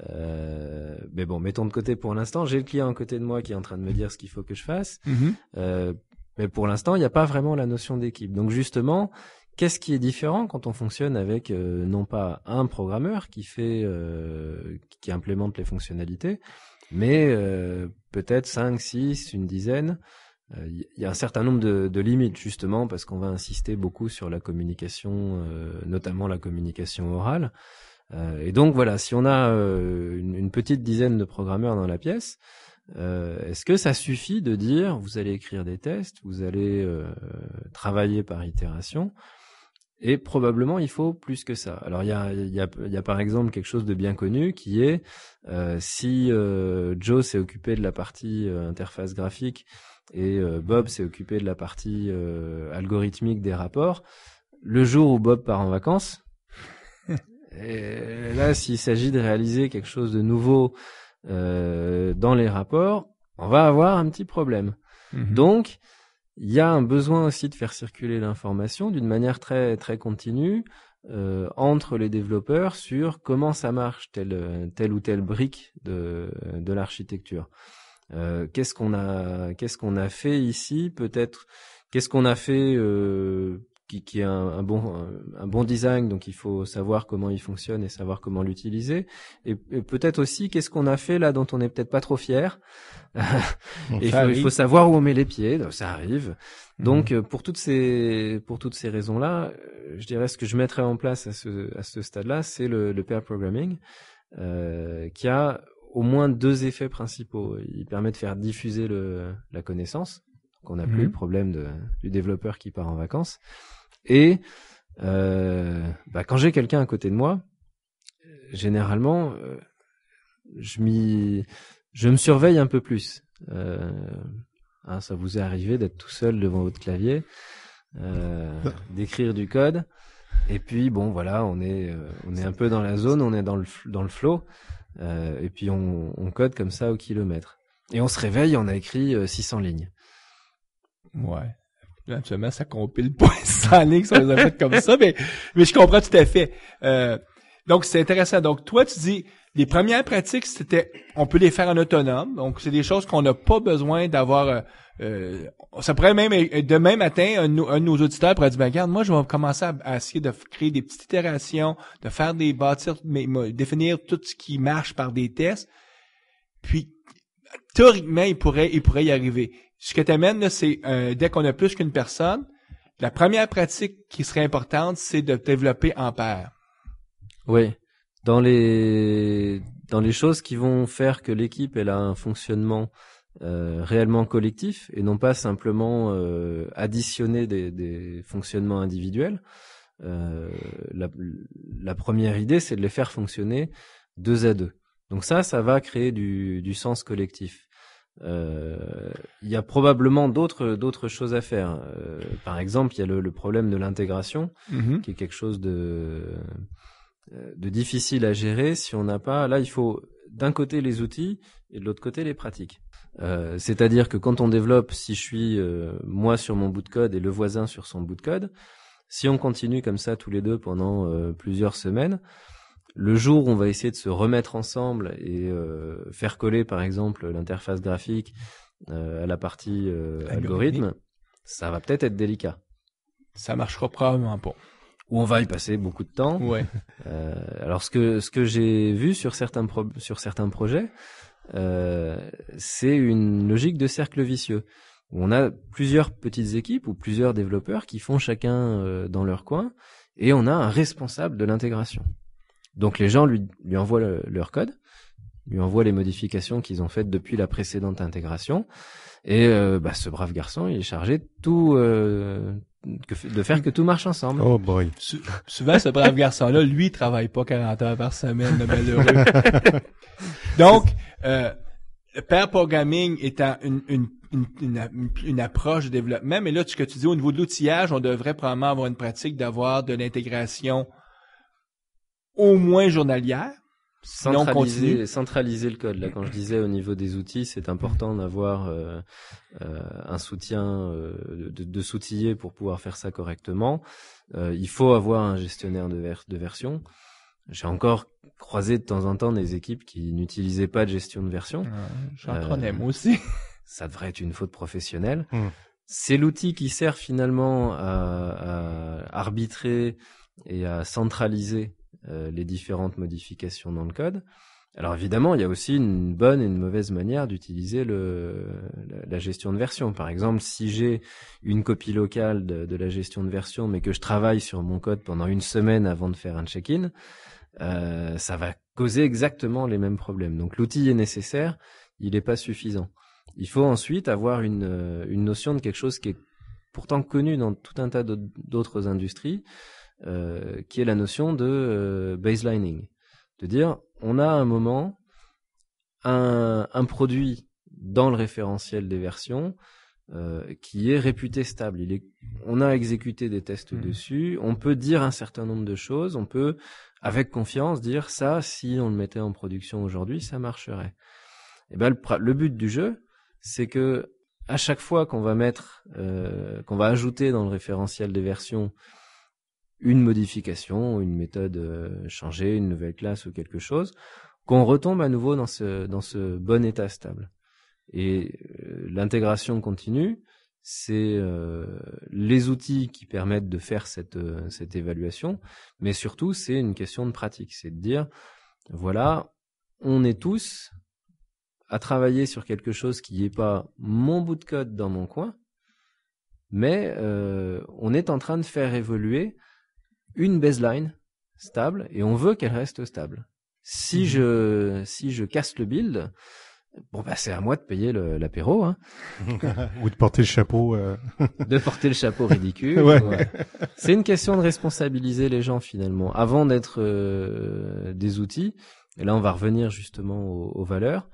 S4: Mais bon, mettons de côté pour l'instant. J'ai le client à côté de moi qui est en train de me dire ce qu'il faut que je fasse. Mais pour l'instant, il n'y a pas vraiment la notion d'équipe. Donc justement, qu'est-ce qui est différent quand on fonctionne avec non pas un programmeur qui implémente les fonctionnalités, mais peut-être 5, 6, une dizaine. Il y a un certain nombre de limites justement parce qu'on va insister beaucoup sur la communication, notamment la communication orale. Et donc voilà, si on a une petite dizaine de programmeurs dans la pièce, est-ce que ça suffit de dire vous allez écrire des tests, vous allez travailler par itération? Et probablement il faut plus que ça. Alors il y a par exemple quelque chose de bien connu qui est si Joe s'est occupé de la partie interface graphique et Bob s'est occupé de la partie algorithmique des rapports, le jour où Bob part en vacances, et là s'il s'agit de réaliser quelque chose de nouveau dans les rapports, on va avoir un petit problème. Donc il y a un besoin aussi de faire circuler l'information d'une manière très très continue entre les développeurs sur comment ça marche telle ou telle brique de l'architecture. Qu'est-ce qu'on a fait ici, peut-être qu'est-ce qu'on a fait qui est un bon design, donc il faut savoir comment il fonctionne et savoir comment l'utiliser, et peut-être aussi qu'est-ce qu'on a fait là dont on n'est peut-être pas trop fier. Et il faut savoir où on met les pieds, ça arrive. Donc pour toutes ces raisons-là, je dirais ce que je mettrais en place à ce stade-là, c'est le pair programming qui a au moins 2 effets principaux. Il permet de faire diffuser la connaissance, donc on n'a plus le problème du développeur qui part en vacances. Et quand j'ai quelqu'un à côté de moi, généralement, je me surveille un peu plus. Ça vous est arrivé d'être tout seul devant votre clavier, d'écrire du code, et puis bon voilà, on est un peu dans la zone, on est dans le flow, et puis on code comme ça au kilomètre. Et on se réveille, on a écrit 600 lignes.
S3: Ouais. Actuellement, ça compile pas 100 lignes sur les effets comme ça, mais je comprends tout à fait. Donc, c'est intéressant. Donc, toi, tu dis, les premières pratiques, on peut les faire en autonome. Donc, c'est des choses qu'on n'a pas besoin d'avoir, ça pourrait même, demain matin, un de nos auditeurs pourrait dire, regarde, moi, je vais commencer à essayer de créer des petites itérations, de faire définir tout ce qui marche par des tests. Puis, théoriquement, il pourrait y arriver. Ce que t'amènes, là, c'est, dès qu'on a plus qu'une personne, la première pratique qui serait importante, c'est de développer en pair.
S4: Oui. Dans les choses qui vont faire que l'équipe, elle a un fonctionnement, réellement collectif et non pas simplement, additionner des fonctionnements individuels, la première idée, c'est de les faire fonctionner 2 à 2. Donc ça va créer du sens collectif. Il y a probablement d'autres choses à faire. Par exemple, il y a le problème de l'intégration, qui est quelque chose de difficile à gérer si on n'a pas. Là, il faut d'un côté les outils et de l'autre côté les pratiques. C'est-à-dire que quand on développe, si je suis moi sur mon bout de code et le voisin sur son bout de code, si on continue comme ça tous les deux pendant plusieurs semaines, le jour où on va essayer de se remettre ensemble et faire coller par exemple l'interface graphique à la partie algorithme, ça va peut-être être délicat.
S3: Ça marchera probablement pas.
S4: Ou on va y passer beaucoup de temps.
S3: Ouais.
S4: Alors ce que j'ai vu sur certains projets, c'est une logique de cercle vicieux. Où on a plusieurs petites équipes ou plusieurs développeurs qui font chacun dans leur coin, et on a un responsable de l'intégration. Donc les gens lui envoient leur code, lui envoient les modifications qu'ils ont faites depuis la précédente intégration. Et ce brave garçon, il est chargé de tout de faire que tout marche ensemble.
S2: Oh boy.
S3: Souvent, ce brave garçon-là, lui, il travaille pas 40 heures par semaine, le malheureux. Donc, le pair programming étant une approche de développement, mais là, ce que tu dis, au niveau de l'outillage, on devrait probablement avoir une pratique d'avoir de l'intégration au moins journalière.
S4: Centraliser le code. Là, quand je disais au niveau des outils, c'est important d'avoir un soutien, de s'outiller pour pouvoir faire ça correctement. Il faut avoir un gestionnaire de version. J'ai encore croisé de temps en temps des équipes qui n'utilisaient pas de gestion de version.
S3: J'en connais moi aussi.
S4: Ça devrait être une faute professionnelle. C'est l'outil qui sert finalement à arbitrer et à centraliser les différentes modifications dans le code. Alors évidemment, il y a aussi une bonne et une mauvaise manière d'utiliser la gestion de version. Par exemple, si j'ai une copie locale de la gestion de version, mais que je travaille sur mon code pendant une semaine avant de faire un check-in, ça va causer exactement les mêmes problèmes. Donc l'outil est nécessaire, il n'est pas suffisant. Il faut ensuite avoir une notion de quelque chose qui est pourtant connu dans tout un tas d'autres industries, qui est la notion de baselining. De dire, on a un moment, un produit dans le référentiel des versions qui est réputé stable. On a exécuté des tests dessus, on peut dire un certain nombre de choses, on peut, avec confiance, dire ça, si on le mettait en production aujourd'hui, ça marcherait. Et ben, le but du jeu, c'est que à chaque fois qu'on va qu'on va ajouter dans le référentiel des versions une modification, une méthode changée, une nouvelle classe ou quelque chose, qu'on retombe à nouveau dans ce bon état stable. Et l'intégration continue, c'est les outils qui permettent de faire cette évaluation, mais surtout c'est une question de pratique, c'est de dire voilà, on est tous à travailler sur quelque chose qui n'est pas mon bout de code dans mon coin, mais on est en train de faire évoluer une baseline stable et on veut qu'elle reste stable. Si je casse le build, bon bah c'est à moi de payer l'apéro, hein.
S2: Ou de porter le chapeau.
S4: De porter le chapeau ridicule.
S2: Ouais.
S4: C'est une question de responsabiliser les gens finalement, avant d'être des outils. Et là on va revenir justement aux valeurs.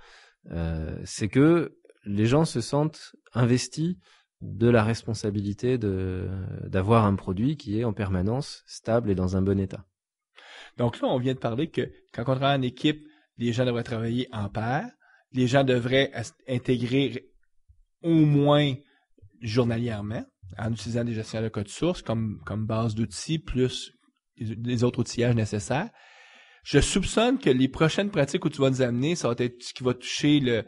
S4: C'est que les gens se sentent investis de la responsabilité d'avoir un produit qui est en permanence stable et dans un bon état.
S3: Donc là, on vient de parler que quand on travaille en équipe, les gens devraient travailler en pair, les gens devraient intégrer au moins journalièrement en utilisant des gestionnaires de code source comme base d'outils plus les autres outillages nécessaires. Je soupçonne que les prochaines pratiques où tu vas nous amener, ça va être ce qui va toucher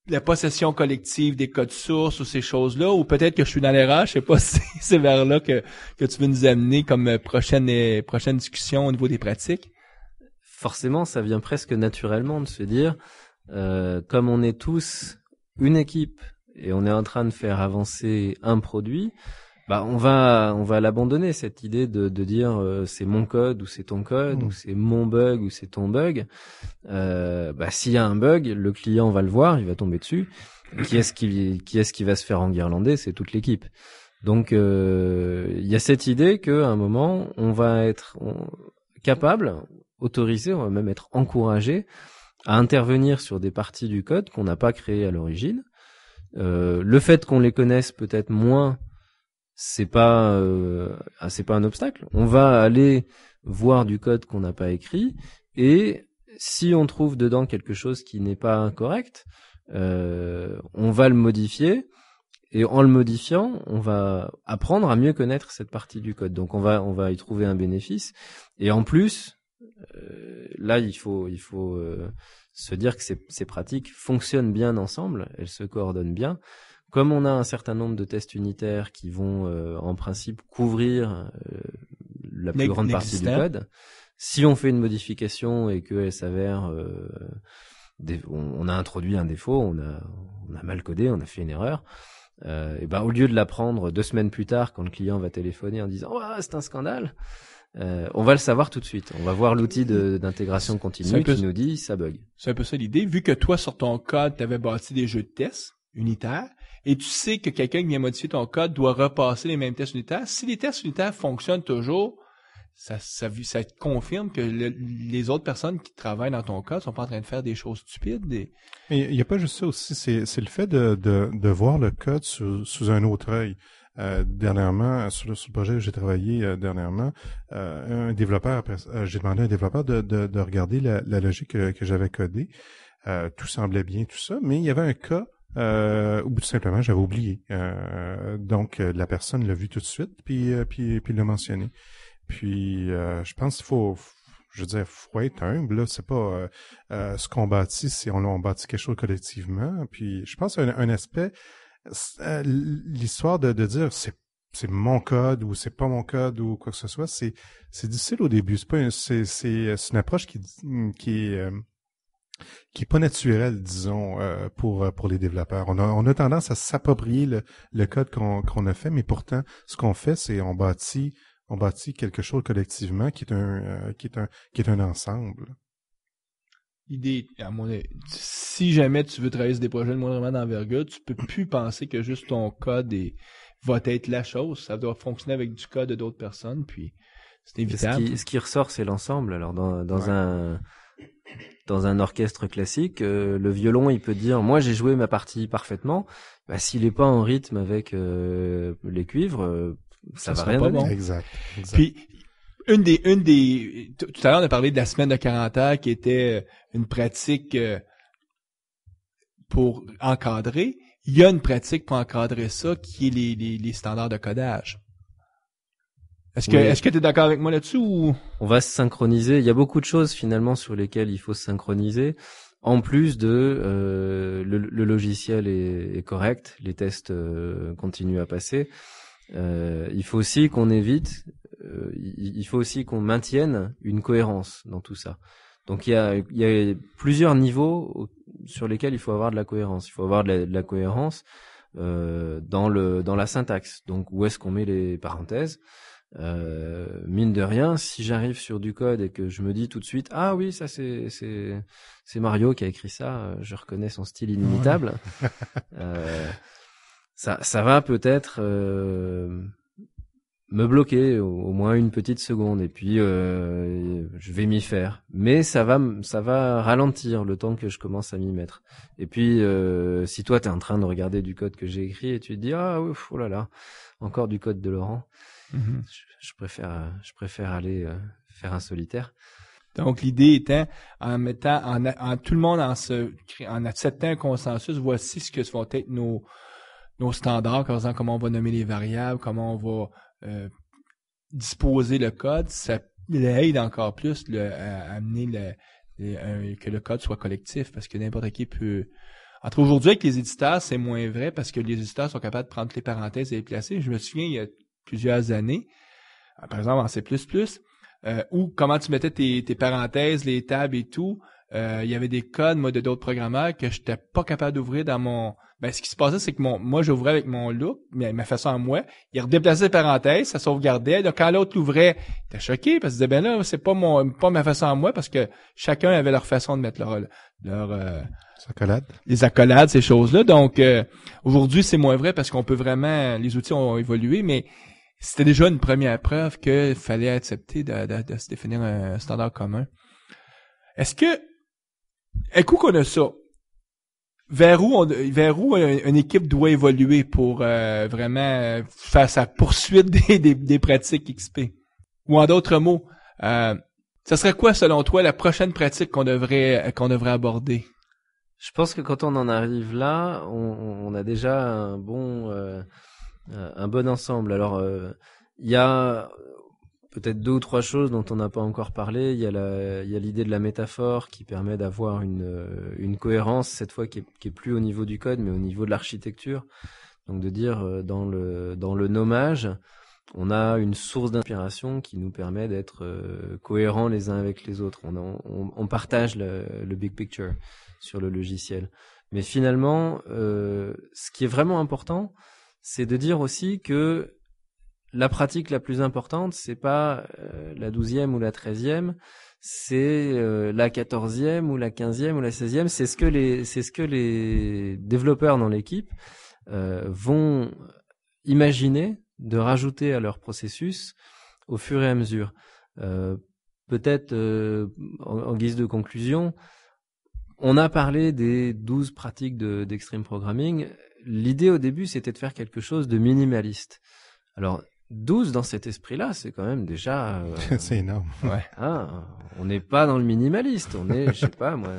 S3: la possession collective des codes sources ou ces choses-là, ou peut-être que je suis dans l'erreur, je sais pas si c'est vers là que tu veux nous amener comme prochaine discussion au niveau des pratiques.
S4: Forcément, ça vient presque naturellement de se dire, comme on est tous une équipe et on est en train de faire avancer un produit, bah on va l'abandonner cette idée de dire c'est mon code ou c'est ton code ou c'est mon bug ou c'est ton bug. S'il y a un bug, le client va le voir, il va tomber dessus. Qui est-ce qui va se faire enguirlander? C'est toute l'équipe. Donc il y a cette idée qu'à un moment on va être capable, autorisé, on va même être encouragé à intervenir sur des parties du code qu'on n'a pas créées à l'origine. Le fait qu'on les connaisse peut-être moins, c'est pas un obstacle. On va aller voir du code qu'on n'a pas écrit et si on trouve dedans quelque chose qui n'est pas correct, on va le modifier et en le modifiant, on va apprendre à mieux connaître cette partie du code. Donc on va y trouver un bénéfice et en plus là il faut se dire que ces pratiques fonctionnent bien ensemble, elles se coordonnent bien. Comme on a un certain nombre de tests unitaires qui vont en principe couvrir la plus grande partie du code, si on fait une modification et qu'elle s'avère, on a introduit un défaut, on a mal codé, on a fait une erreur, et ben au lieu de l'apprendre 2 semaines plus tard quand le client va téléphoner en disant c'est un scandale, On va le savoir tout de suite. On va voir l'outil d'intégration
S3: C'est un
S4: continue
S3: peu-
S4: qui nous dit ça bug.
S3: C'est un peu ça l'idée. Vu que toi, sur ton code, tu avais bâti des jeux de tests unitaires, et tu sais que quelqu'un qui vient modifier ton code doit repasser les mêmes tests unitaires, si les tests unitaires fonctionnent toujours, ça te confirme que les autres personnes qui travaillent dans ton code sont pas en train de faire des choses stupides.
S2: Mais il n'y a pas juste ça aussi, c'est le fait de voir le code sous un autre œil. Dernièrement, sur le projet où j'ai travaillé dernièrement, un développeur, j'ai demandé à un développeur de regarder la logique que j'avais codée. Tout semblait bien, tout ça, mais il y avait un cas où tout simplement j'avais oublié. Donc la personne l'a vu tout de suite, puis l'a mentionné. Puis je pense qu'il faut être humble, là. C'est pas ce qu'on bâtit, c'est on bâtit quelque chose collectivement. Puis je pense un aspect, l'histoire de dire c'est mon code ou c'est pas mon code ou quoi que ce soit, c'est difficile au début. C'est une approche qui est pas naturelle, disons, pour les développeurs. On a tendance à s'approprier le code qu'on a fait, mais pourtant ce qu'on fait, c'est on bâtit quelque chose collectivement qui est un ensemble.
S3: L'idée, à mon avis, si jamais tu veux travailler sur des projets de moindrement d'envergure, tu peux plus penser que juste ton code va être la chose. Ça doit fonctionner avec du code d'autres personnes, puis c'est inévitable.
S4: Ce qui ressort, c'est l'ensemble. Alors dans
S2: Ouais.
S4: un orchestre classique, le violon, il peut dire moi j'ai joué ma partie parfaitement. Bah, s'il est pas en rythme avec les cuivres, ça va
S3: sera
S4: rien
S3: pas
S4: donner.
S3: bon.
S2: Exact.
S3: Puis, tout à l'heure, on a parlé de la semaine de 40 heures qui était une pratique pour encadrer. Il y a une pratique pour encadrer ça qui est les standards de codage. Est-ce que tu es d'accord avec moi là-dessus ou?
S4: On va se synchroniser. Il y a beaucoup de choses finalement sur lesquelles il faut se synchroniser. En plus de le logiciel est correct, les tests continuent à passer. Il faut aussi qu'on évite, il faut aussi qu'on maintienne une cohérence dans tout ça. Donc il y a plusieurs niveaux sur lesquels il faut avoir de la cohérence. Il faut avoir de la cohérence dans la syntaxe. Donc où est-ce qu'on met les parenthèses? Mine de rien, si j'arrive sur du code et que je me dis tout de suite ah oui ça c'est Mario qui a écrit ça, je reconnais son style inimitable. Ça va peut-être me bloquer au moins une petite seconde et puis je vais m'y faire. Mais ça va ralentir le temps que je commence à m'y mettre. Et puis si toi t'es en train de regarder du code que j'ai écrit et tu te dis ah ouf, oh là là, encore du code de Laurent.
S3: Mm-hmm.
S4: Je préfère aller faire un solitaire.
S3: Donc, l'idée étant, en mettant, en tout le monde en acceptant un consensus, voici ce que vont être nos standards, comment on va nommer les variables, comment on va disposer le code, ça aide encore plus à amener que le code soit collectif, parce que n'importe qui peut. Entre aujourd'hui, avec les éditeurs, c'est moins vrai parce que les éditeurs sont capables de prendre toutes les parenthèses et les placer. Je me souviens, il y a plusieurs années, par exemple en C++, où comment tu mettais tes parenthèses, les tables et tout, il y avait des codes, moi, de d'autres programmeurs que j'étais pas capable d'ouvrir dans mon... ce qui se passait, c'est que moi, j'ouvrais avec mon look, mais ma façon à moi, il redéplaçait les parenthèses, ça sauvegardait. Donc, quand l'autre l'ouvrait, il était choqué parce qu'il disait, là, c'est pas ma façon à moi parce que chacun avait leur façon de mettre les accolades, ces choses-là. Donc, aujourd'hui, c'est moins vrai parce qu'on peut vraiment... Les outils ont évolué, mais c'était déjà une première preuve qu'il fallait accepter de se définir un standard commun. Est-ce que, un coup qu'on a ça, vers où une équipe doit évoluer pour vraiment faire sa poursuite des pratiques XP? Ou en d'autres mots, ça serait quoi selon toi la prochaine pratique qu'on devrait aborder?
S4: Je pense que quand on en arrive là, on a déjà un bon ensemble. Alors, il y a peut-être 2 ou 3 choses dont on n'a pas encore parlé. Il y a l'idée de la métaphore qui permet d'avoir une cohérence, cette fois qui est plus au niveau du code, mais au niveau de l'architecture. Donc de dire dans le nommage, on a une source d'inspiration qui nous permet d'être cohérents les uns avec les autres. On partage le big picture sur le logiciel. Mais finalement, ce qui est vraiment important, c'est de dire aussi que la pratique la plus importante, c'est pas la 12e ou la 13e, c'est la 14e ou la 15e ou la 16e. C'est ce que les développeurs dans l'équipe vont imaginer de rajouter à leur processus au fur et à mesure. Peut-être en guise de conclusion, on a parlé des 12 pratiques d'extreme programming. L'idée au début, c'était de faire quelque chose de minimaliste. Alors, 12 dans cet esprit-là, c'est quand même déjà...
S2: C'est énorme.
S3: Ouais.
S4: On n'est pas dans le minimaliste, on est, je sais pas moi,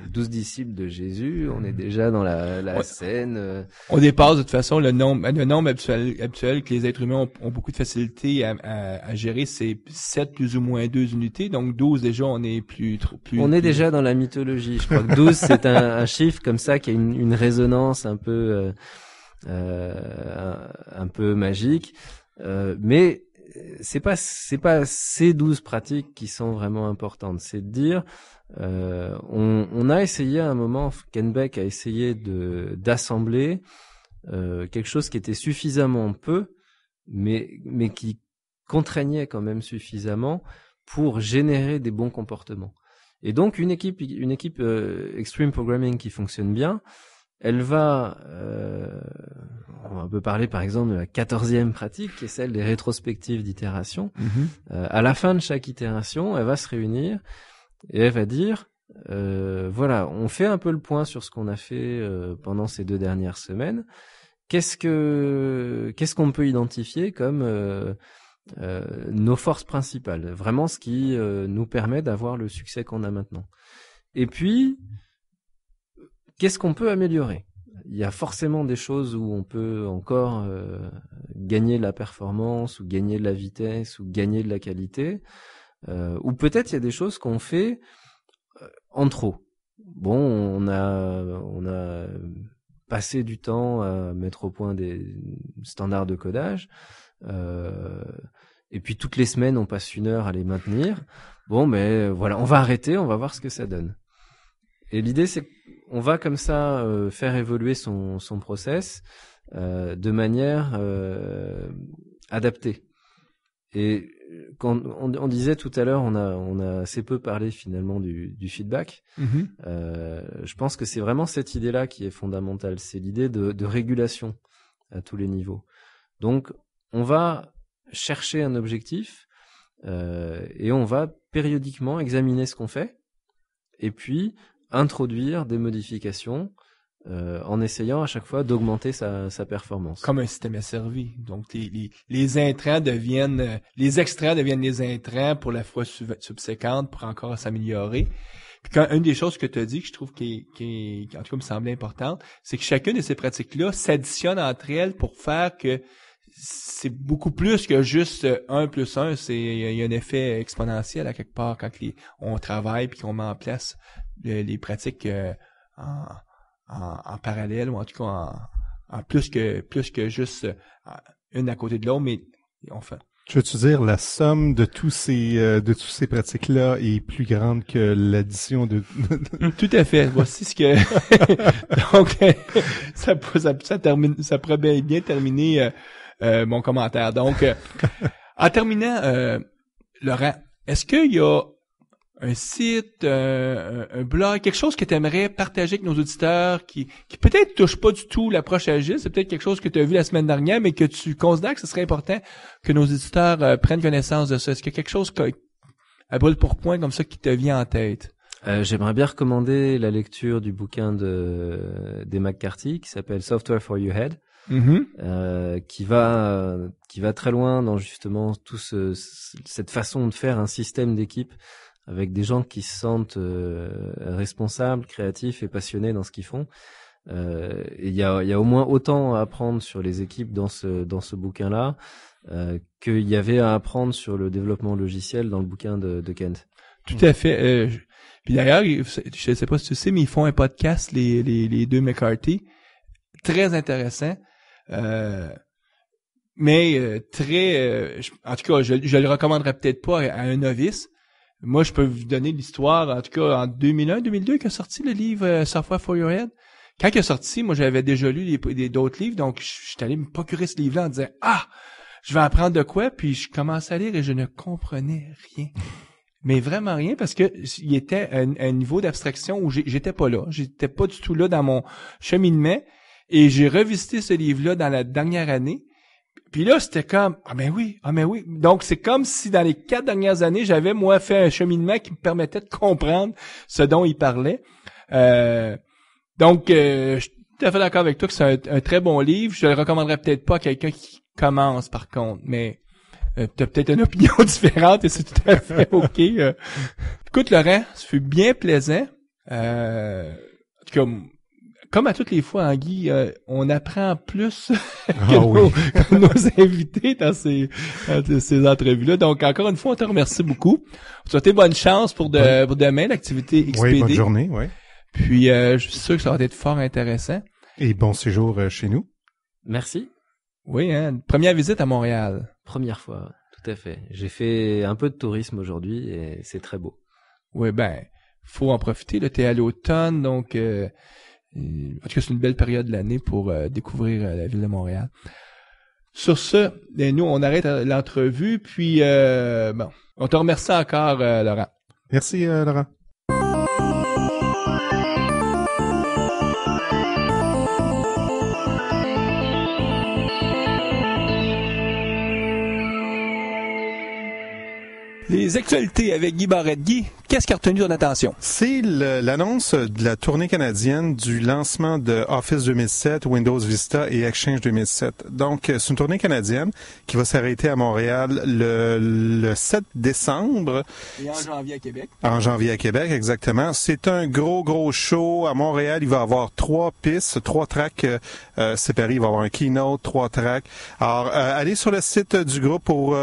S4: 12 disciples de Jésus, on est déjà dans la scène.
S3: On dépasse de toute façon le nombre habituel que les êtres humains ont beaucoup de facilité à gérer, c'est 7 plus ou moins 2 unités, donc 12 déjà on est plus.
S4: On est déjà dans la mythologie, je crois que 12 c'est un chiffre comme ça qui a une résonance un peu magique. Mais c'est pas ces 12 pratiques qui sont vraiment importantes. C'est de dire, on a essayé à un moment, Ken Beck a essayé d'assembler quelque chose qui était suffisamment peu, mais qui contraignait quand même suffisamment pour générer des bons comportements. Et donc une équipe Extreme Programming qui fonctionne bien, elle va, on peut parler par exemple de la 14e pratique, qui est celle des rétrospectives d'itération. À la fin de chaque itération, elle va se réunir et elle va dire, voilà, on fait un peu le point sur ce qu'on a fait pendant ces 2 dernières semaines. Qu'est-ce qu'on peut identifier comme nos forces principales, vraiment ce qui nous permet d'avoir le succès qu'on a maintenant. Et puis, qu'est-ce qu'on peut améliorer ? Il y a forcément des choses où on peut encore gagner de la performance, ou gagner de la vitesse, ou gagner de la qualité. Ou peut-être il y a des choses qu'on fait en trop. Bon, on a passé du temps à mettre au point des standards de codage. Et puis toutes les semaines, on passe 1 heure à les maintenir. Bon, mais voilà, on va arrêter, on va voir ce que ça donne. Et l'idée, c'est qu'on va comme ça faire évoluer son process de manière adaptée. Et quand on disait tout à l'heure, on a assez peu parlé finalement du feedback. Je pense que c'est vraiment cette idée-là qui est fondamentale. C'est l'idée de régulation à tous les niveaux. Donc, on va chercher un objectif et on va périodiquement examiner ce qu'on fait. Et puis introduire des modifications en essayant à chaque fois d'augmenter sa performance.
S3: Comme un système asservi. Donc les intrants deviennent les extraits deviennent les intrants pour la fois subséquente pour encore s'améliorer. Puis une des choses que tu as dit que je trouve qui en tout cas me semblait importante, c'est que chacune de ces pratiques-là s'additionne entre elles pour faire que c'est beaucoup plus que juste 1 plus 1, il y a un effet exponentiel à quelque part quand on travaille puis qu'on met en place les pratiques en parallèle ou en tout cas en plus que juste une à côté de l'autre, mais on fait.
S2: Je veux te dire, la somme de tous ces pratiques-là est plus grande que l'addition de...
S3: Tout à fait. Voici ce que... Donc, ça pourrait bien terminer mon commentaire. Donc, en terminant, Laurent, est-ce qu'il y a un site, un blog, quelque chose que tu aimerais partager avec nos auditeurs qui peut-être touche pas du tout l'approche agile, c'est peut-être quelque chose que tu as vu la semaine dernière, mais que tu considères que ce serait important que nos auditeurs prennent connaissance de ça. Est-ce qu'il y a quelque chose à brûle pour point comme ça qui te vient en tête?
S4: J'aimerais bien recommander la lecture du bouquin des McCarthy qui s'appelle Software for Your Head. Qui va très loin dans justement cette façon de faire un système d'équipe avec des gens qui se sentent responsables, créatifs et passionnés dans ce qu'ils font. Et il y a au moins autant à apprendre sur les équipes dans ce bouquin-là qu'il y avait à apprendre sur le développement logiciel dans le bouquin de Kent.
S3: Tout à fait. Puis d'ailleurs, je sais pas si tu sais, mais ils font un podcast, les deux McCarthy, très intéressant. Mais très, en tout cas, je le recommanderais peut-être pas à un novice. Moi, je peux vous donner l'histoire, en tout cas, en 2001-2002, qu'a sorti le livre Software for Your Head. Quand il est sorti, moi, j'avais déjà lu d'autres livres, donc je suis allé me procurer ce livre-là en disant, je vais apprendre de quoi, puis je commence à lire et je ne comprenais rien. Mais vraiment rien, parce que il était un niveau d'abstraction où j'étais pas là. J'étais pas du tout là dans mon cheminement. Et j'ai revisité ce livre-là dans la dernière année. Puis là, c'était comme, ah ben oui. Donc, c'est comme si dans les 4 dernières années, j'avais, moi, fait un cheminement qui me permettait de comprendre ce dont il parlait. Donc, je suis tout à fait d'accord avec toi que c'est un très bon livre. Je le recommanderais peut-être pas à quelqu'un qui commence, par contre, mais t'as peut-être une opinion différente et c'est tout à fait OK. Écoute, Laurent, ça fut bien plaisant. Comme à toutes les fois, hein, Guy, on apprend plus que nos invités dans ces entrevues-là. Donc, encore une fois, on te remercie beaucoup. On te souhaite bonne chance pour demain, l'activité XPD.
S2: Oui, bonne journée, oui.
S3: Puis, je suis sûr que ça va être fort intéressant.
S2: Et bon séjour chez nous.
S4: Merci.
S3: Oui, hein. Première visite à Montréal.
S4: Première fois, tout à fait. J'ai fait un peu de tourisme aujourd'hui et c'est très beau.
S3: Oui, ben, faut en profiter. Là, t'es à l'automne, donc en tout cas, c'est une belle période de l'année pour découvrir la ville de Montréal. Sur ce, nous, on arrête l'entrevue, puis bon, on te remercie encore, Laurent.
S2: Merci, Laurent.
S3: Les actualités avec Guy Barrette. Guy, qu'est-ce qui a retenu ton attention?
S2: C'est l'annonce de la tournée canadienne du lancement de Office 2007, Windows Vista et Exchange 2007. Donc, c'est une tournée canadienne qui va s'arrêter à Montréal le 7 décembre.
S3: Et en janvier à Québec.
S2: En janvier à Québec, exactement. C'est un gros show. À Montréal, il va y avoir 3 pistes, 3 tracks séparés. Il va y avoir un keynote, 3 tracks. Alors, allez sur le site du groupe pour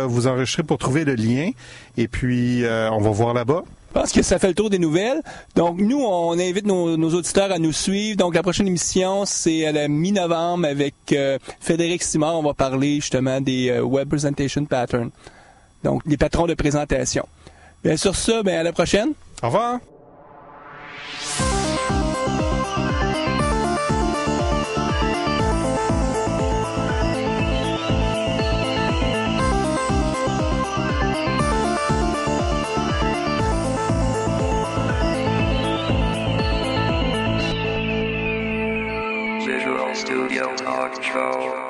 S2: vous enregistrer, pour trouver le lien. Et puis, on va voir là-bas.
S3: Je pense que ça fait le tour des nouvelles. Donc, nous, on invite nos auditeurs à nous suivre. Donc, la prochaine émission, c'est à la mi-novembre avec Frédéric Simard. On va parler justement des Web Presentation Patterns. Donc, les patrons de présentation. Bien, sur ça, à la prochaine.
S2: Au revoir!
S1: Visual Studio Talk Show.